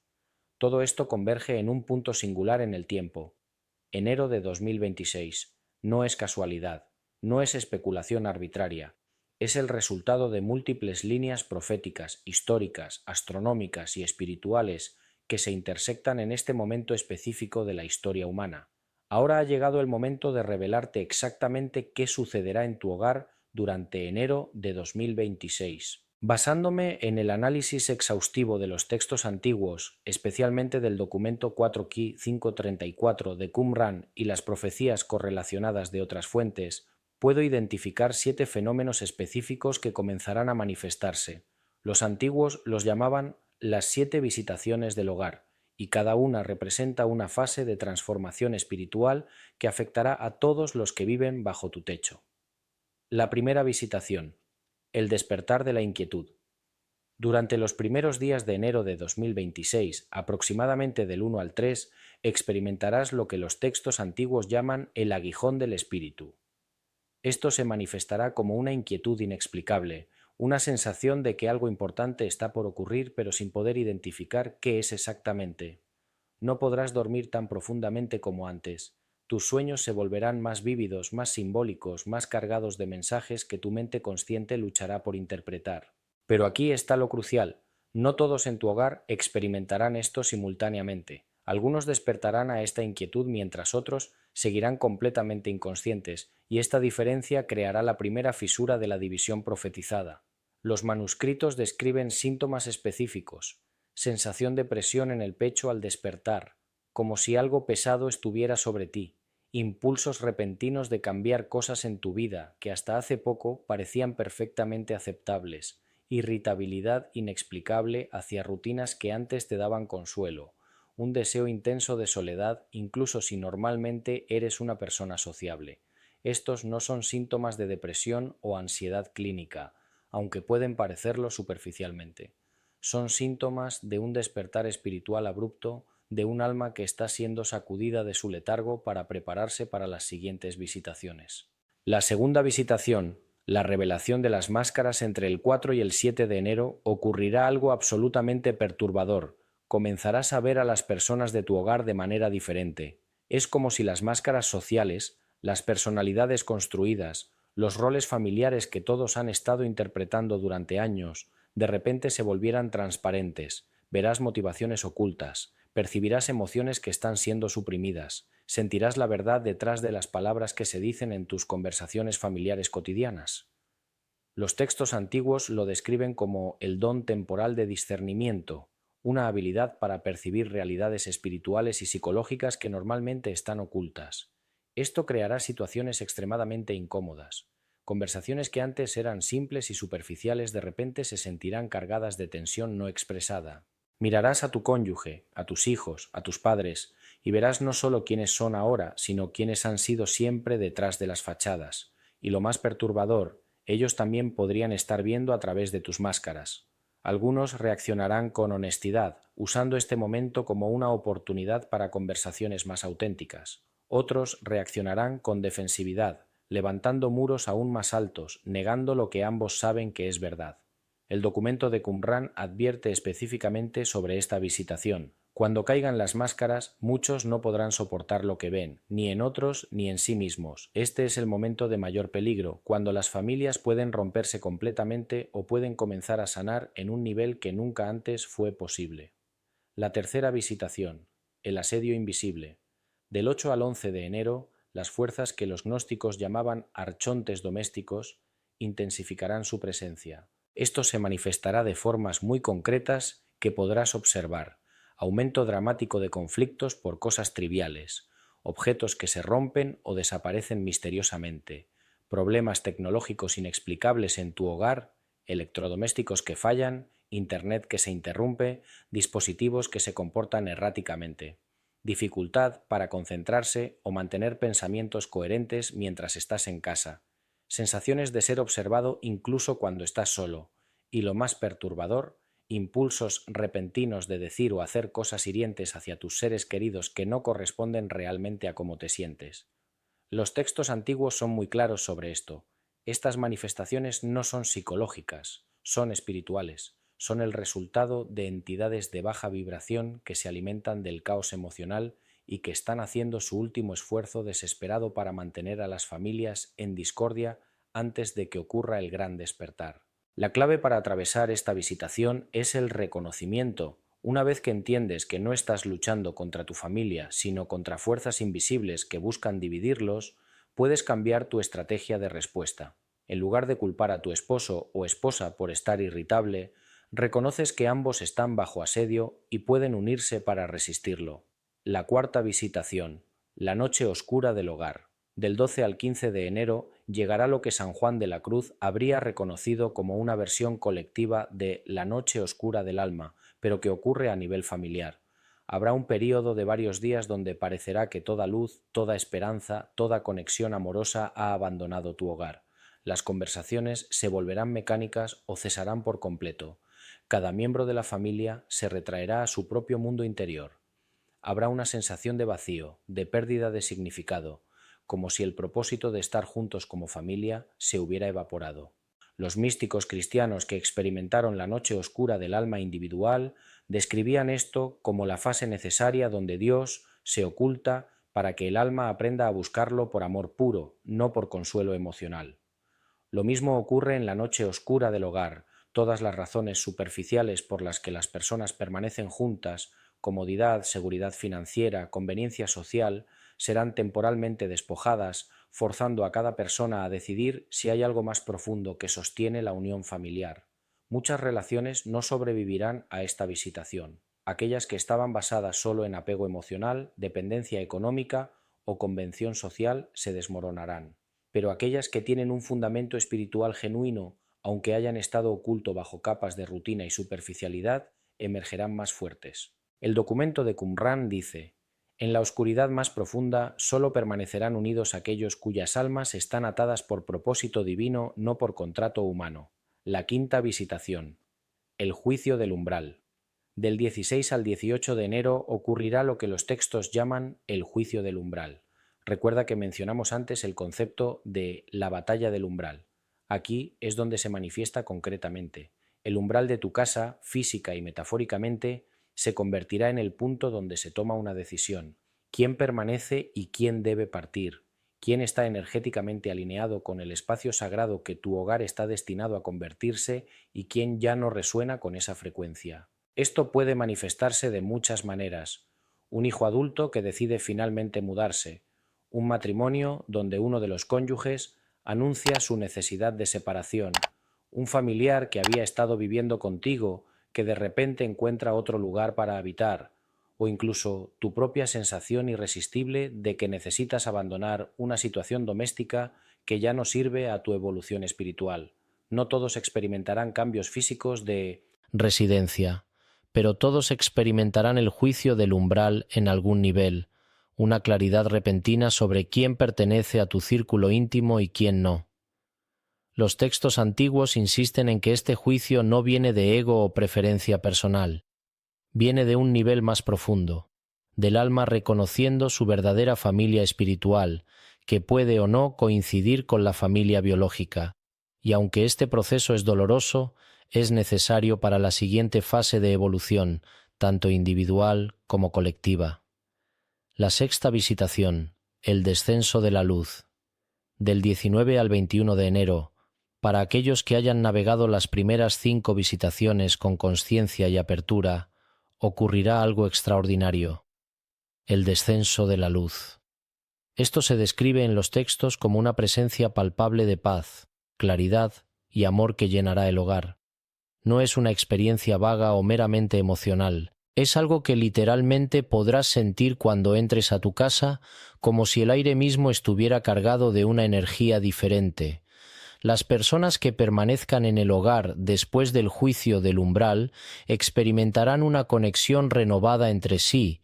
Todo esto converge en un punto singular en el tiempo. Enero de 2026. No es casualidad, no es especulación arbitraria, es el resultado de múltiples líneas proféticas, históricas, astronómicas y espirituales que se intersectan en este momento específico de la historia humana. Ahora ha llegado el momento de revelarte exactamente qué sucederá en tu hogar durante enero de 2026. Basándome en el análisis exhaustivo de los textos antiguos, especialmente del documento 4Ki 534 de Qumran y las profecías correlacionadas de otras fuentes, puedo identificar 7 fenómenos específicos que comenzarán a manifestarse. Los antiguos los llamaban las 7 visitaciones del hogar, y cada una representa una fase de transformación espiritual que afectará a todos los que viven bajo tu techo. La primera visitación: el despertar de la inquietud. Durante los primeros días de enero de 2026, aproximadamente del 1 al 3, experimentarás lo que los textos antiguos llaman el aguijón del espíritu. Esto se manifestará como una inquietud inexplicable, una sensación de que algo importante está por ocurrir pero sin poder identificar qué es exactamente. No podrás dormir tan profundamente como antes. Tus sueños se volverán más vívidos, más simbólicos, más cargados de mensajes que tu mente consciente luchará por interpretar. Pero aquí está lo crucial. No todos en tu hogar experimentarán esto simultáneamente. Algunos despertarán a esta inquietud mientras otros seguirán completamente inconscientes, y esta diferencia creará la primera fisura de la división profetizada. Los manuscritos describen síntomas específicos: sensación de presión en el pecho al despertar, como si algo pesado estuviera sobre ti, impulsos repentinos de cambiar cosas en tu vida que hasta hace poco parecían perfectamente aceptables, irritabilidad inexplicable hacia rutinas que antes te daban consuelo, un deseo intenso de soledad incluso si normalmente eres una persona sociable. Estos no son síntomas de depresión o ansiedad clínica, aunque pueden parecerlo superficialmente. Son síntomas de un despertar espiritual abrupto, de un alma que está siendo sacudida de su letargo para prepararse para las siguientes visitaciones. La segunda visitación, la revelación de las máscaras entre el 4 y el 7 de enero, ocurrirá algo absolutamente perturbador. Comenzarás a ver a las personas de tu hogar de manera diferente. Es como si las máscaras sociales, las personalidades construidas, los roles familiares que todos han estado interpretando durante años, de repente se volvieran transparentes. Verás motivaciones ocultas, percibirás emociones que están siendo suprimidas, sentirás la verdad detrás de las palabras que se dicen en tus conversaciones familiares cotidianas. Los textos antiguos lo describen como el don temporal de discernimiento, una habilidad para percibir realidades espirituales y psicológicas que normalmente están ocultas. Esto creará situaciones extremadamente incómodas. Conversaciones que antes eran simples y superficiales de repente se sentirán cargadas de tensión no expresada. Mirarás a tu cónyuge, a tus hijos, a tus padres, y verás no solo quiénes son ahora, sino quiénes han sido siempre detrás de las fachadas. Y lo más perturbador, ellos también podrían estar viendo a través de tus máscaras. Algunos reaccionarán con honestidad, usando este momento como una oportunidad para conversaciones más auténticas. Otros reaccionarán con defensividad, levantando muros aún más altos, negando lo que ambos saben que es verdad. El documento de Qumran advierte específicamente sobre esta visitación. Cuando caigan las máscaras, muchos no podrán soportar lo que ven, ni en otros ni en sí mismos. Este es el momento de mayor peligro, cuando las familias pueden romperse completamente o pueden comenzar a sanar en un nivel que nunca antes fue posible. La tercera visitación, el asedio invisible. Del 8 al 11 de enero, las fuerzas que los gnósticos llamaban archontes domésticos intensificarán su presencia. Esto se manifestará de formas muy concretas que podrás observar: aumento dramático de conflictos por cosas triviales, objetos que se rompen o desaparecen misteriosamente, problemas tecnológicos inexplicables en tu hogar, electrodomésticos que fallan, internet que se interrumpe, dispositivos que se comportan erráticamente, dificultad para concentrarse o mantener pensamientos coherentes mientras estás en casa, sensaciones de ser observado incluso cuando estás solo, y lo más perturbador, impulsos repentinos de decir o hacer cosas hirientes hacia tus seres queridos que no corresponden realmente a cómo te sientes. Los textos antiguos son muy claros sobre esto. Estas manifestaciones no son psicológicas, son espirituales, son el resultado de entidades de baja vibración que se alimentan del caos emocional y que están haciendo su último esfuerzo desesperado para mantener a las familias en discordia antes de que ocurra el gran despertar. La clave para atravesar esta visitación es el reconocimiento. Una vez que entiendes que no estás luchando contra tu familia, sino contra fuerzas invisibles que buscan dividirlos, puedes cambiar tu estrategia de respuesta. En lugar de culpar a tu esposo o esposa por estar irritable, reconoces que ambos están bajo asedio y pueden unirse para resistirlo. La cuarta visitación, la noche oscura del hogar. Del 12 al 15 de enero llegará lo que San Juan de la Cruz habría reconocido como una versión colectiva de la noche oscura del alma, pero que ocurre a nivel familiar. Habrá un período de varios días donde parecerá que toda luz, toda esperanza, toda conexión amorosa ha abandonado tu hogar. Las conversaciones se volverán mecánicas o cesarán por completo. Cada miembro de la familia se retraerá a su propio mundo interior. Habrá una sensación de vacío, de pérdida de significado, como si el propósito de estar juntos como familia se hubiera evaporado. Los místicos cristianos que experimentaron la noche oscura del alma individual describían esto como la fase necesaria donde Dios se oculta para que el alma aprenda a buscarlo por amor puro, no por consuelo emocional. Lo mismo ocurre en la noche oscura del hogar. Todas las razones superficiales por las que las personas permanecen juntas, comodidad, seguridad financiera, conveniencia social, serán temporalmente despojadas, forzando a cada persona a decidir si hay algo más profundo que sostiene la unión familiar. Muchas relaciones no sobrevivirán a esta visitación. Aquellas que estaban basadas solo en apego emocional, dependencia económica o convención social se desmoronarán. Pero aquellas que tienen un fundamento espiritual genuino, aunque hayan estado oculto bajo capas de rutina y superficialidad, emergerán más fuertes. El documento de Qumran dice: en la oscuridad más profunda solo permanecerán unidos aquellos cuyas almas están atadas por propósito divino, no por contrato humano. La quinta visitación. El juicio del umbral. Del 16 al 18 de enero ocurrirá lo que los textos llaman el juicio del umbral. Recuerda que mencionamos antes el concepto de la batalla del umbral. Aquí es donde se manifiesta concretamente. El umbral de tu casa, física y metafóricamente, se convertirá en el punto donde se toma una decisión. ¿Quién permanece y quién debe partir? ¿Quién está energéticamente alineado con el espacio sagrado que tu hogar está destinado a convertirse y quién ya no resuena con esa frecuencia? Esto puede manifestarse de muchas maneras. Un hijo adulto que decide finalmente mudarse, un matrimonio donde uno de los cónyuges anuncia su necesidad de separación, un familiar que había estado viviendo contigo que de repente encuentra otro lugar para habitar, o incluso tu propia sensación irresistible de que necesitas abandonar una situación doméstica que ya no sirve a tu evolución espiritual. No todos experimentarán cambios físicos de residencia, pero todos experimentarán el juicio del umbral en algún nivel, una claridad repentina sobre quién pertenece a tu círculo íntimo y quién no. Los textos antiguos insisten en que este juicio no viene de ego o preferencia personal, viene de un nivel más profundo, del alma reconociendo su verdadera familia espiritual, que puede o no coincidir con la familia biológica, y aunque este proceso es doloroso, es necesario para la siguiente fase de evolución, tanto individual como colectiva. La sexta visitación, el descenso de la luz. Del 19 al 21 de enero, para aquellos que hayan navegado las primeras 5 visitaciones con consciencia y apertura, ocurrirá algo extraordinario: el descenso de la luz. Esto se describe en los textos como una presencia palpable de paz, claridad y amor que llenará el hogar. No es una experiencia vaga o meramente emocional, es algo que literalmente podrás sentir cuando entres a tu casa, como si el aire mismo estuviera cargado de una energía diferente. Las personas que permanezcan en el hogar después del juicio del umbral experimentarán una conexión renovada entre sí,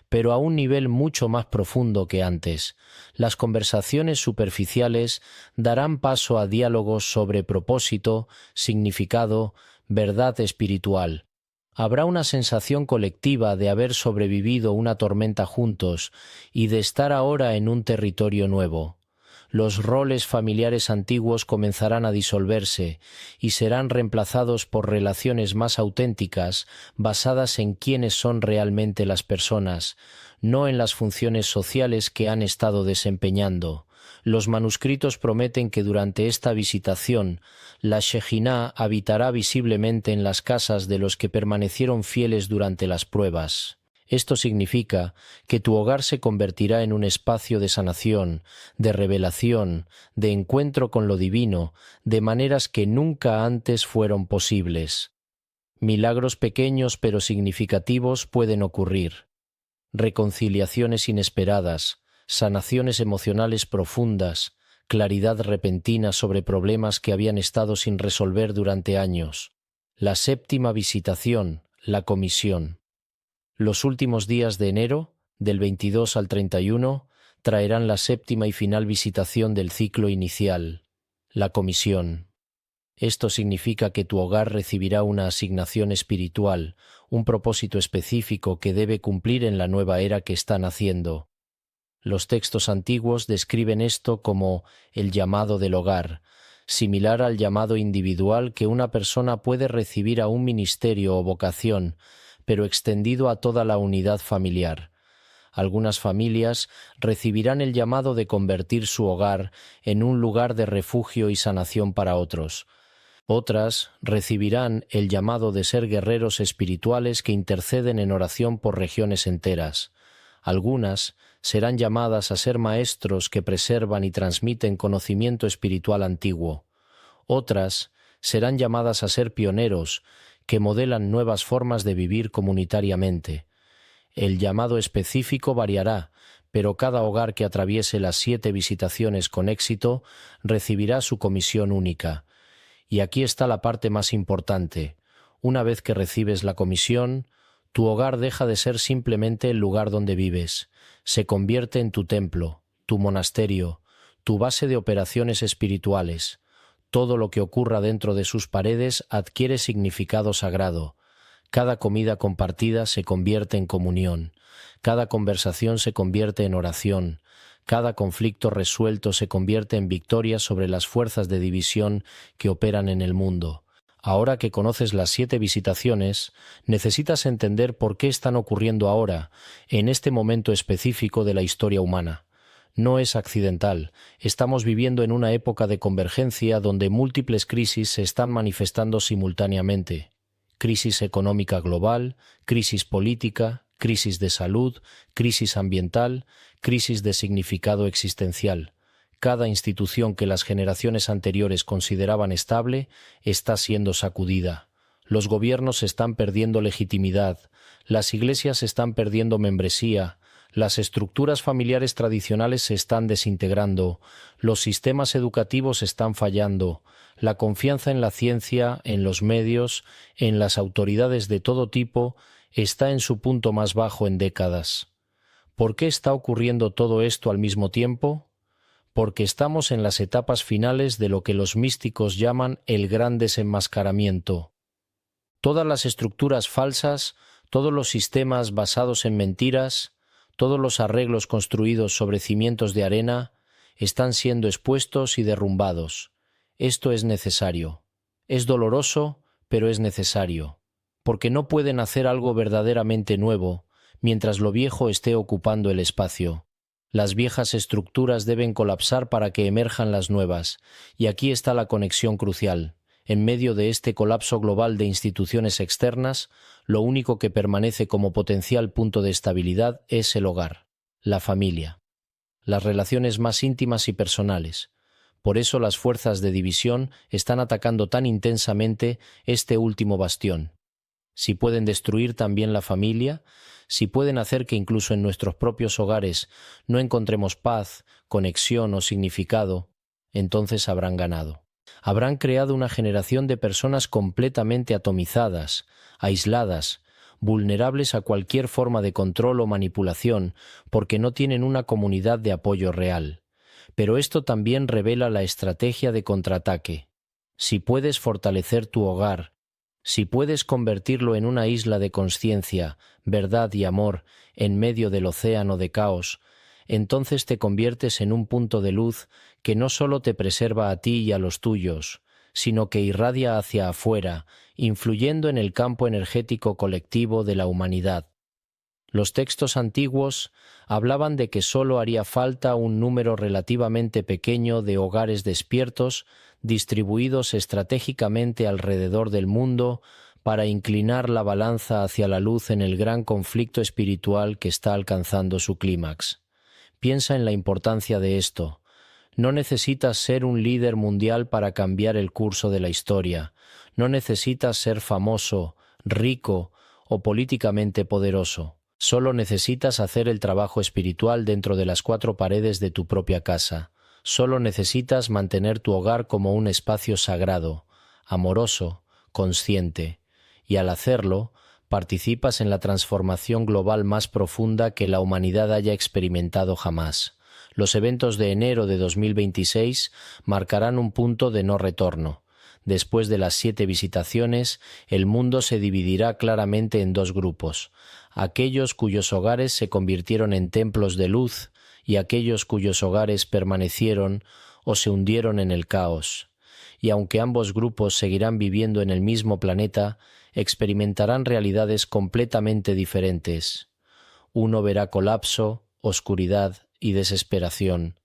pero a un nivel mucho más profundo que antes. Las conversaciones superficiales darán paso a diálogos sobre propósito, significado, verdad espiritual. Habrá una sensación colectiva de haber sobrevivido una tormenta juntos y de estar ahora en un territorio nuevo. Los roles familiares antiguos comenzarán a disolverse y serán reemplazados por relaciones más auténticas, basadas en quiénes son realmente las personas, no en las funciones sociales que han estado desempeñando. Los manuscritos prometen que durante esta visitación, la Shejinah habitará visiblemente en las casas de los que permanecieron fieles durante las pruebas. Esto significa que tu hogar se convertirá en un espacio de sanación, de revelación, de encuentro con lo divino, de maneras que nunca antes fueron posibles. Milagros pequeños pero significativos pueden ocurrir. Reconciliaciones inesperadas, sanaciones emocionales profundas, claridad repentina sobre problemas que habían estado sin resolver durante años. La séptima visitación, la comisión. Los últimos días de enero, del 22 al 31, traerán la séptima y final visitación del ciclo inicial, la comisión. Esto significa que tu hogar recibirá una asignación espiritual, un propósito específico que debe cumplir en la nueva era que está naciendo. Los textos antiguos describen esto como el llamado del hogar, similar al llamado individual que una persona puede recibir a un ministerio o vocación, pero extendido a toda la unidad familiar. Algunas familias recibirán el llamado de convertir su hogar en un lugar de refugio y sanación para otros. Otras recibirán el llamado de ser guerreros espirituales que interceden en oración por regiones enteras. Algunas serán llamadas a ser maestros que preservan y transmiten conocimiento espiritual antiguo. Otras serán llamadas a ser pioneros que modelan nuevas formas de vivir comunitariamente. El llamado específico variará, pero cada hogar que atraviese las 7 visitaciones con éxito recibirá su comisión única. Y aquí está la parte más importante. Una vez que recibes la comisión, tu hogar deja de ser simplemente el lugar donde vives. Se convierte en tu templo, tu monasterio, tu base de operaciones espirituales. Todo lo que ocurra dentro de sus paredes adquiere significado sagrado. Cada comida compartida se convierte en comunión. Cada conversación se convierte en oración. Cada conflicto resuelto se convierte en victoria sobre las fuerzas de división que operan en el mundo. Ahora que conoces las 7 visitaciones, necesitas entender por qué están ocurriendo ahora, en este momento específico de la historia humana. No es accidental. Estamos viviendo en una época de convergencia donde múltiples crisis se están manifestando simultáneamente. Crisis económica global, crisis política, crisis de salud, crisis ambiental, crisis de significado existencial. Cada institución que las generaciones anteriores consideraban estable está siendo sacudida. Los gobiernos están perdiendo legitimidad, las iglesias están perdiendo membresía, las estructuras familiares tradicionales se están desintegrando, los sistemas educativos están fallando, la confianza en la ciencia, en los medios, en las autoridades de todo tipo, está en su punto más bajo en décadas. ¿Por qué está ocurriendo todo esto al mismo tiempo? Porque estamos en las etapas finales de lo que los místicos llaman el gran desenmascaramiento. Todas las estructuras falsas, todos los sistemas basados en mentiras, todos los arreglos construidos sobre cimientos de arena, están siendo expuestos y derrumbados. Esto es necesario. Es doloroso, pero es necesario, porque no pueden hacer algo verdaderamente nuevo mientras lo viejo esté ocupando el espacio. Las viejas estructuras deben colapsar para que emerjan las nuevas, y aquí está la conexión crucial. En medio de este colapso global de instituciones externas, lo único que permanece como potencial punto de estabilidad es el hogar, la familia, las relaciones más íntimas y personales. Por eso las fuerzas de división están atacando tan intensamente este último bastión. Si pueden destruir también la familia, si pueden hacer que incluso en nuestros propios hogares no encontremos paz, conexión o significado, entonces habrán ganado. Habrán creado una generación de personas completamente atomizadas, aisladas, vulnerables a cualquier forma de control o manipulación, porque no tienen una comunidad de apoyo real. Pero esto también revela la estrategia de contraataque. Si puedes fortalecer tu hogar, si puedes convertirlo en una isla de consciencia, verdad y amor en medio del océano de caos, entonces te conviertes en un punto de luz que no solo te preserva a ti y a los tuyos, sino que irradia hacia afuera, influyendo en el campo energético colectivo de la humanidad. Los textos antiguos hablaban de que solo haría falta un número relativamente pequeño de hogares despiertos distribuidos estratégicamente alrededor del mundo para inclinar la balanza hacia la luz en el gran conflicto espiritual que está alcanzando su clímax. Piensa en la importancia de esto. No necesitas ser un líder mundial para cambiar el curso de la historia. No necesitas ser famoso, rico o políticamente poderoso. Solo necesitas hacer el trabajo espiritual dentro de las 4 paredes de tu propia casa. Solo necesitas mantener tu hogar como un espacio sagrado, amoroso, consciente. Y al hacerlo, participas en la transformación global más profunda que la humanidad haya experimentado jamás. Los eventos de enero de 2026 marcarán un punto de no retorno. Después de las 7 visitaciones, el mundo se dividirá claramente en 2 grupos: aquellos cuyos hogares se convirtieron en templos de luz y aquellos cuyos hogares permanecieron o se hundieron en el caos. Y aunque ambos grupos seguirán viviendo en el mismo planeta, experimentarán realidades completamente diferentes. Uno verá colapso, oscuridad y desesperación.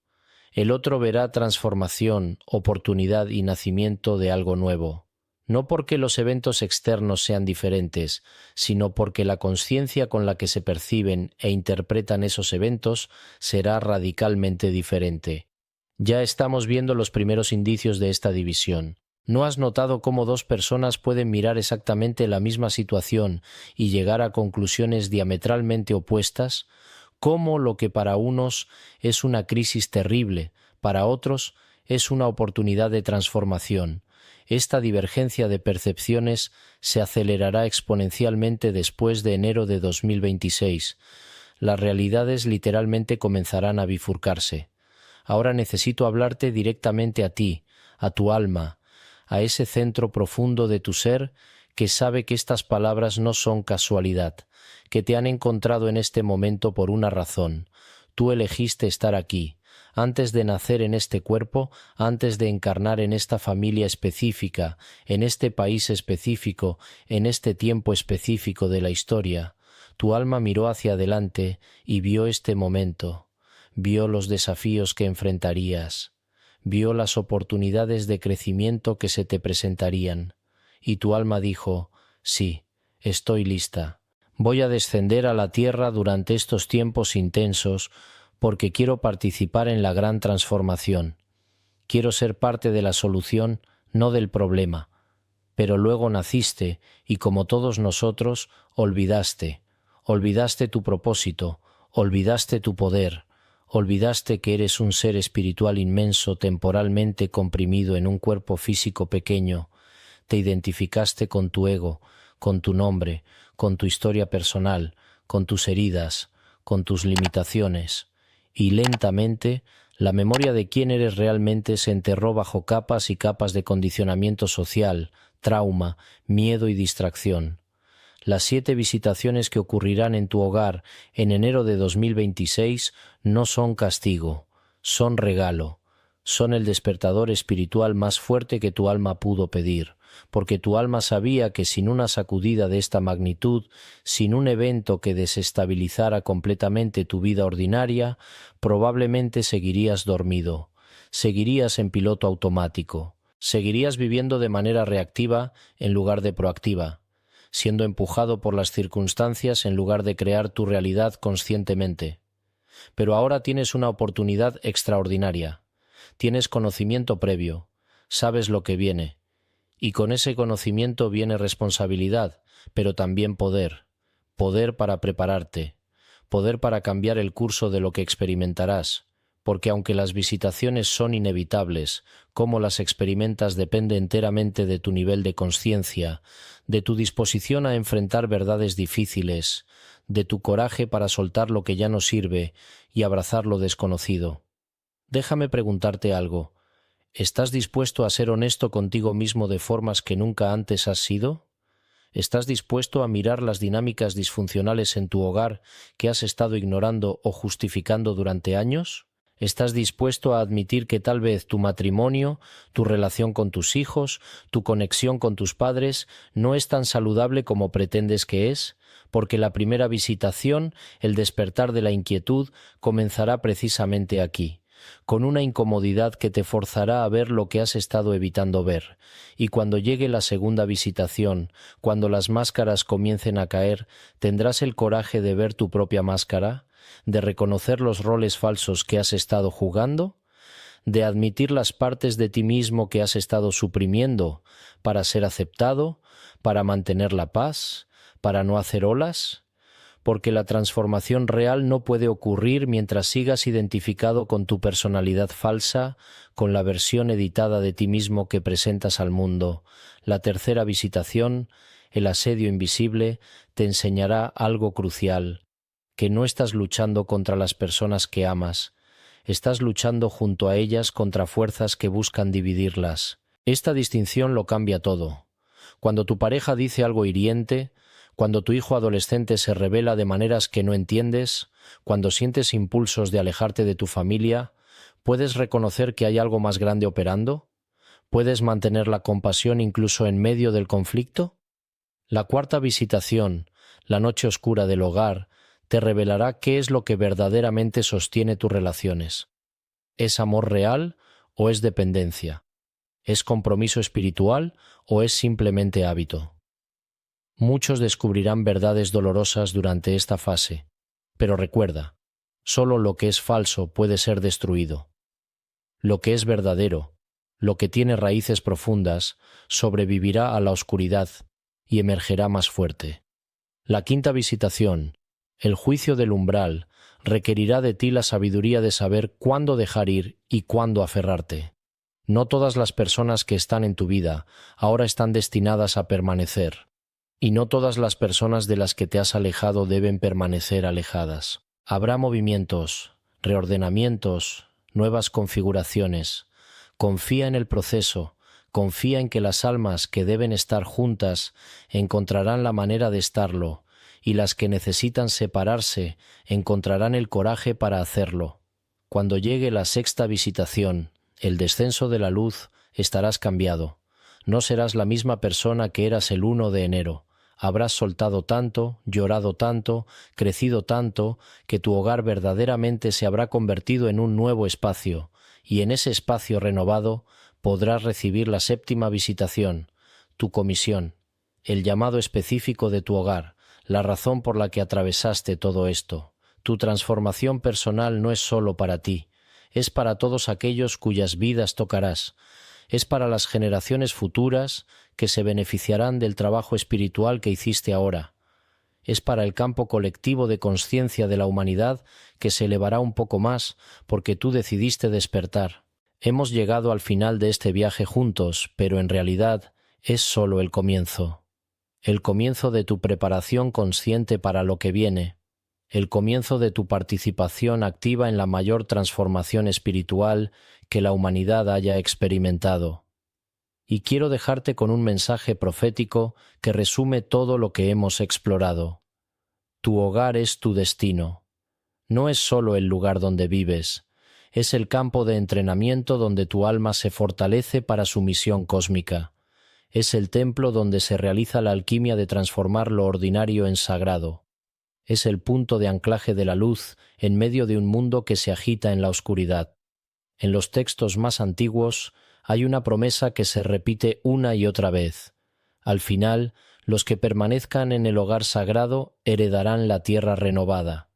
El otro verá transformación, oportunidad y nacimiento de algo nuevo. No porque los eventos externos sean diferentes, sino porque la conciencia con la que se perciben e interpretan esos eventos será radicalmente diferente. Ya estamos viendo los primeros indicios de esta división. ¿No has notado cómo 2 personas pueden mirar exactamente la misma situación y llegar a conclusiones diametralmente opuestas? Cómo lo que para unos es una crisis terrible, para otros es una oportunidad de transformación. Esta divergencia de percepciones se acelerará exponencialmente después de enero de 2026. Las realidades literalmente comenzarán a bifurcarse. Ahora necesito hablarte directamente a ti, a tu alma, a ese centro profundo de tu ser que sabe que estas palabras no son casualidad, que te han encontrado en este momento por una razón. Tú elegiste estar aquí. Antes de nacer en este cuerpo, antes de encarnar en esta familia específica, en este país específico, en este tiempo específico de la historia, tu alma miró hacia adelante y vio este momento, vio los desafíos que enfrentarías, vio las oportunidades de crecimiento que se te presentarían, y tu alma dijo: sí, estoy lista. Voy a descender a la tierra durante estos tiempos intensos porque quiero participar en la gran transformación. Quiero ser parte de la solución, no del problema. Pero luego naciste y, como todos nosotros, olvidaste tu propósito, olvidaste tu poder, olvidaste que eres un ser espiritual inmenso temporalmente comprimido en un cuerpo físico pequeño. Te identificaste con tu ego, con tu nombre, con tu historia personal, con tus heridas, con tus limitaciones. Y lentamente, la memoria de quién eres realmente se enterró bajo capas y capas de condicionamiento social, trauma, miedo y distracción. Las 7 visitaciones que ocurrirán en tu hogar en enero de 2026 no son castigo, son regalo, son el despertador espiritual más fuerte que tu alma pudo pedir, porque tu alma sabía que sin una sacudida de esta magnitud, sin un evento que desestabilizara completamente tu vida ordinaria, probablemente seguirías dormido, seguirías en piloto automático, seguirías viviendo de manera reactiva en lugar de proactiva, siendo empujado por las circunstancias en lugar de crear tu realidad conscientemente. Pero ahora tienes una oportunidad extraordinaria, tienes conocimiento previo, sabes lo que viene. Y con ese conocimiento viene responsabilidad, pero también poder. Poder para prepararte, poder para cambiar el curso de lo que experimentarás, porque aunque las visitaciones son inevitables, cómo las experimentas depende enteramente de tu nivel de consciencia, de tu disposición a enfrentar verdades difíciles, de tu coraje para soltar lo que ya no sirve y abrazar lo desconocido. Déjame preguntarte algo. ¿Estás dispuesto a ser honesto contigo mismo de formas que nunca antes has sido? ¿Estás dispuesto a mirar las dinámicas disfuncionales en tu hogar que has estado ignorando o justificando durante años? ¿Estás dispuesto a admitir que tal vez tu matrimonio, tu relación con tus hijos, tu conexión con tus padres no es tan saludable como pretendes que es? Porque la primera visitación, el despertar de la inquietud, comenzará precisamente aquí, con una incomodidad que te forzará a ver lo que has estado evitando ver. Y cuando llegue la segunda visitación, cuando las máscaras comiencen a caer, ¿tendrás el coraje de ver tu propia máscara? ¿De reconocer los roles falsos que has estado jugando? ¿De admitir las partes de ti mismo que has estado suprimiendo para ser aceptado, para mantener la paz, para no hacer olas? Porque la transformación real no puede ocurrir mientras sigas identificado con tu personalidad falsa, con la versión editada de ti mismo que presentas al mundo. La tercera visitación, el asedio invisible, te enseñará algo crucial, que no estás luchando contra las personas que amas, estás luchando junto a ellas contra fuerzas que buscan dividirlas. Esta distinción lo cambia todo. Cuando tu pareja dice algo hiriente, cuando tu hijo adolescente se revela de maneras que no entiendes, cuando sientes impulsos de alejarte de tu familia, ¿puedes reconocer que hay algo más grande operando? ¿Puedes mantener la compasión incluso en medio del conflicto? La cuarta visitación, la noche oscura del hogar, te revelará qué es lo que verdaderamente sostiene tus relaciones. ¿Es amor real o es dependencia? ¿Es compromiso espiritual o es simplemente hábito? Muchos descubrirán verdades dolorosas durante esta fase, pero recuerda, solo lo que es falso puede ser destruido. Lo que es verdadero, lo que tiene raíces profundas, sobrevivirá a la oscuridad y emergerá más fuerte. La quinta visitación, el juicio del umbral, requerirá de ti la sabiduría de saber cuándo dejar ir y cuándo aferrarte. No todas las personas que están en tu vida ahora están destinadas a permanecer. Y no todas las personas de las que te has alejado deben permanecer alejadas. Habrá movimientos, reordenamientos, nuevas configuraciones. Confía en el proceso, confía en que las almas que deben estar juntas encontrarán la manera de estarlo, y las que necesitan separarse encontrarán el coraje para hacerlo. Cuando llegue la sexta visitación, el descenso de la luz, estarás cambiado. No serás la misma persona que eras el 1 de enero. Habrás soltado tanto, llorado tanto, crecido tanto, que tu hogar verdaderamente se habrá convertido en un nuevo espacio, y en ese espacio renovado podrás recibir la séptima visitación, tu comisión, el llamado específico de tu hogar, la razón por la que atravesaste todo esto. Tu transformación personal no es solo para ti, es para todos aquellos cuyas vidas tocarás, es para las generaciones futuras que se beneficiarán del trabajo espiritual que hiciste ahora. Es para el campo colectivo de conciencia de la humanidad que se elevará un poco más porque tú decidiste despertar. Hemos llegado al final de este viaje juntos, pero en realidad es solo el comienzo de tu preparación consciente para lo que viene, el comienzo de tu participación activa en la mayor transformación espiritual que la humanidad haya experimentado. Y quiero dejarte con un mensaje profético que resume todo lo que hemos explorado. Tu hogar es tu destino. No es solo el lugar donde vives, es el campo de entrenamiento donde tu alma se fortalece para su misión cósmica. Es el templo donde se realiza la alquimia de transformar lo ordinario en sagrado. Es el punto de anclaje de la luz en medio de un mundo que se agita en la oscuridad. En los textos más antiguos hay una promesa que se repite una y otra vez. Al final, los que permanezcan en el hogar sagrado heredarán la tierra renovada.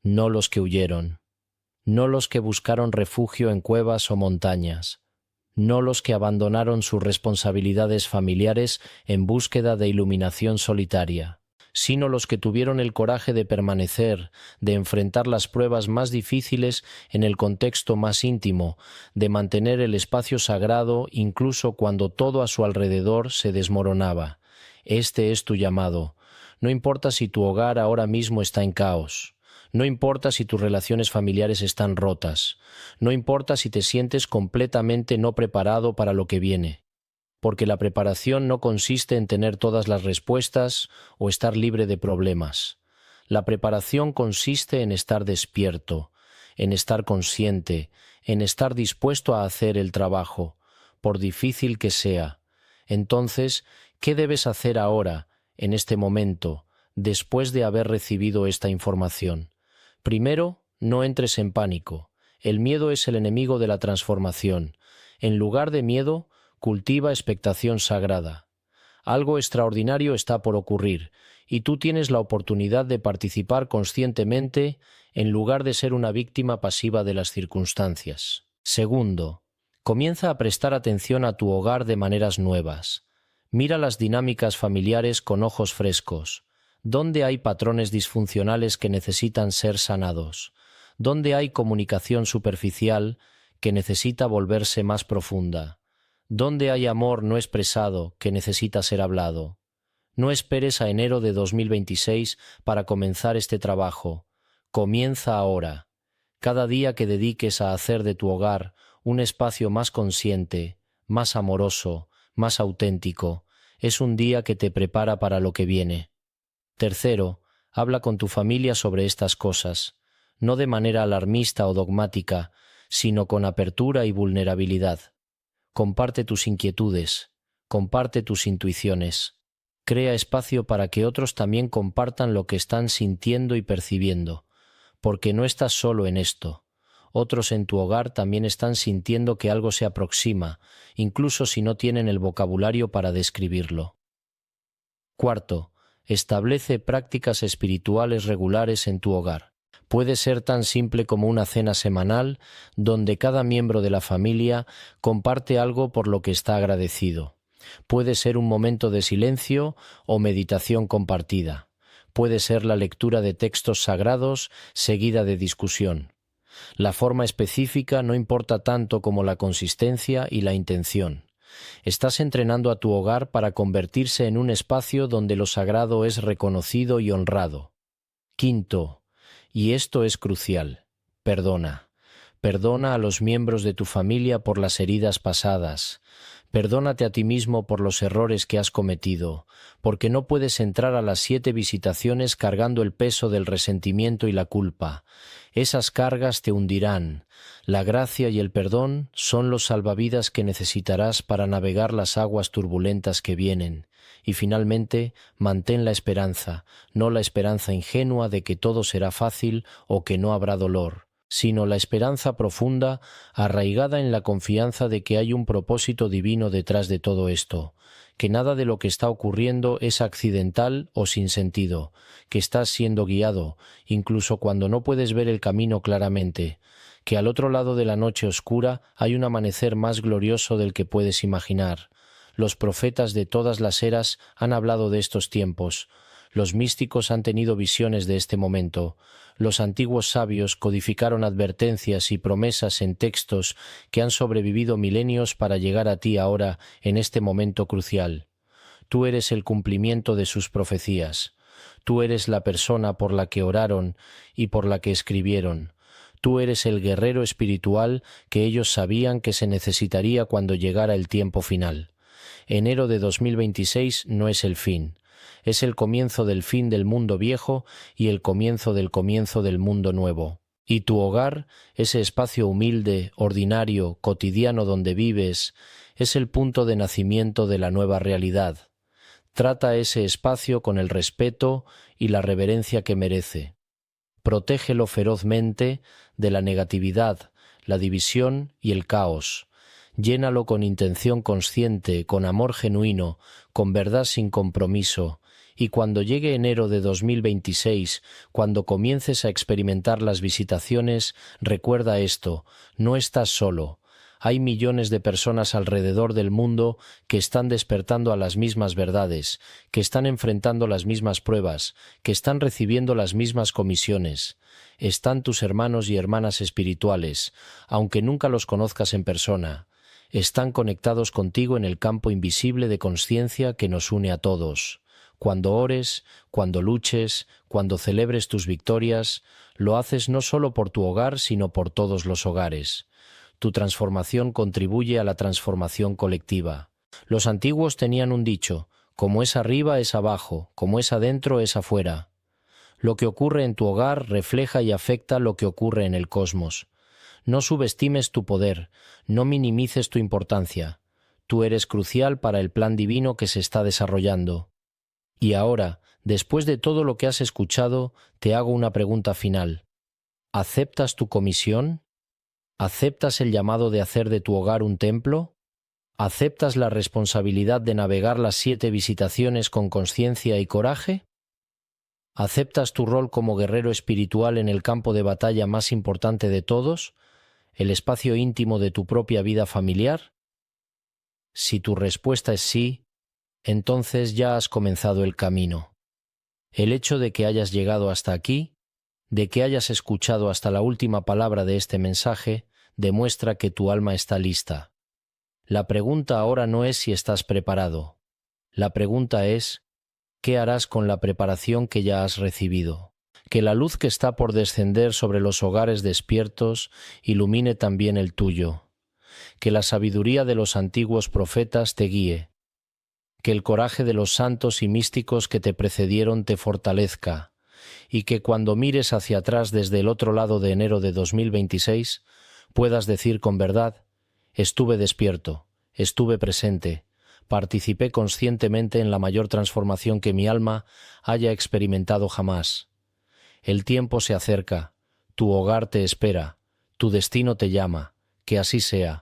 No los que huyeron, no los que buscaron refugio en cuevas o montañas, no los que abandonaron sus responsabilidades familiares en búsqueda de iluminación solitaria, sino los que tuvieron el coraje de permanecer, de enfrentar las pruebas más difíciles en el contexto más íntimo, de mantener el espacio sagrado incluso cuando todo a su alrededor se desmoronaba. Este es tu llamado. No importa si tu hogar ahora mismo está en caos. No importa si tus relaciones familiares están rotas. No importa si te sientes completamente no preparado para lo que viene. Porque la preparación no consiste en tener todas las respuestas o estar libre de problemas. La preparación consiste en estar despierto, en estar consciente, en estar dispuesto a hacer el trabajo, por difícil que sea. Entonces, ¿qué debes hacer ahora, en este momento, después de haber recibido esta información? Primero, no entres en pánico. El miedo es el enemigo de la transformación. En lugar de miedo, cultiva expectación sagrada. Algo extraordinario está por ocurrir, y tú tienes la oportunidad de participar conscientemente en lugar de ser una víctima pasiva de las circunstancias. Segundo, comienza a prestar atención a tu hogar de maneras nuevas. Mira las dinámicas familiares con ojos frescos. ¿Dónde hay patrones disfuncionales que necesitan ser sanados? ¿Dónde hay comunicación superficial que necesita volverse más profunda? ¿Dónde hay amor no expresado que necesita ser hablado? No esperes a enero de 2026 para comenzar este trabajo. Comienza ahora. Cada día que dediques a hacer de tu hogar un espacio más consciente, más amoroso, más auténtico, es un día que te prepara para lo que viene. Tercero, habla con tu familia sobre estas cosas, no de manera alarmista o dogmática, sino con apertura y vulnerabilidad. Comparte tus inquietudes, comparte tus intuiciones. Crea espacio para que otros también compartan lo que están sintiendo y percibiendo, porque no estás solo en esto. Otros en tu hogar también están sintiendo que algo se aproxima, incluso si no tienen el vocabulario para describirlo. Cuarto, establece prácticas espirituales regulares en tu hogar. Puede ser tan simple como una cena semanal donde cada miembro de la familia comparte algo por lo que está agradecido. Puede ser un momento de silencio o meditación compartida. Puede ser la lectura de textos sagrados seguida de discusión. La forma específica no importa tanto como la consistencia y la intención. Estás entrenando a tu hogar para convertirse en un espacio donde lo sagrado es reconocido y honrado. Quinto, y esto es crucial, perdona. Perdona a los miembros de tu familia por las heridas pasadas. Perdónate a ti mismo por los errores que has cometido, porque no puedes entrar a las 7 visitaciones cargando el peso del resentimiento y la culpa. Esas cargas te hundirán. La gracia y el perdón son los salvavidas que necesitarás para navegar las aguas turbulentas que vienen. Y finalmente, mantén la esperanza, no la esperanza ingenua de que todo será fácil o que no habrá dolor, sino la esperanza profunda, arraigada en la confianza de que hay un propósito divino detrás de todo esto, que nada de lo que está ocurriendo es accidental o sin sentido, que estás siendo guiado, incluso cuando no puedes ver el camino claramente, que al otro lado de la noche oscura hay un amanecer más glorioso del que puedes imaginar. Los profetas de todas las eras han hablado de estos tiempos. Los místicos han tenido visiones de este momento. Los antiguos sabios codificaron advertencias y promesas en textos que han sobrevivido milenios para llegar a ti ahora en este momento crucial. Tú eres el cumplimiento de sus profecías. Tú eres la persona por la que oraron y por la que escribieron. Tú eres el guerrero espiritual que ellos sabían que se necesitaría cuando llegara el tiempo final. Enero de 2026 no es el fin. Es el comienzo del fin del mundo viejo y el comienzo del mundo nuevo. Y tu hogar, ese espacio humilde, ordinario, cotidiano donde vives, es el punto de nacimiento de la nueva realidad. Trata ese espacio con el respeto y la reverencia que merece. Protégelo ferozmente de la negatividad, la división y el caos. Llénalo con intención consciente, con amor genuino, con verdad sin compromiso, y cuando llegue enero de 2026, cuando comiences a experimentar las visitaciones, recuerda esto: no estás solo. Hay millones de personas alrededor del mundo que están despertando a las mismas verdades, que están enfrentando las mismas pruebas, que están recibiendo las mismas comisiones. Están tus hermanos y hermanas espirituales, aunque nunca los conozcas en persona. Están conectados contigo en el campo invisible de consciencia que nos une a todos. Cuando ores, cuando luches, cuando celebres tus victorias, lo haces no solo por tu hogar, sino por todos los hogares. Tu transformación contribuye a la transformación colectiva. Los antiguos tenían un dicho: como es arriba es abajo, como es adentro es afuera. Lo que ocurre en tu hogar refleja y afecta lo que ocurre en el cosmos. No subestimes tu poder, no minimices tu importancia. Tú eres crucial para el plan divino que se está desarrollando. Y ahora, después de todo lo que has escuchado, te hago una pregunta final. ¿Aceptas tu comisión? ¿Aceptas el llamado de hacer de tu hogar un templo? ¿Aceptas la responsabilidad de navegar las 7 visitaciones con conciencia y coraje? ¿Aceptas tu rol como guerrero espiritual en el campo de batalla más importante de todos, el espacio íntimo de tu propia vida familiar? Si tu respuesta es sí, entonces ya has comenzado el camino. El hecho de que hayas llegado hasta aquí, de que hayas escuchado hasta la última palabra de este mensaje, demuestra que tu alma está lista. La pregunta ahora no es si estás preparado. La pregunta es: ¿qué harás con la preparación que ya has recibido? Que la luz que está por descender sobre los hogares despiertos ilumine también el tuyo. Que la sabiduría de los antiguos profetas te guíe. Que el coraje de los santos y místicos que te precedieron te fortalezca. Y que cuando mires hacia atrás desde el otro lado de enero de 2026, puedas decir con verdad: estuve despierto, estuve presente, participé conscientemente en la mayor transformación que mi alma haya experimentado jamás. El tiempo se acerca, tu hogar te espera, tu destino te llama, que así sea.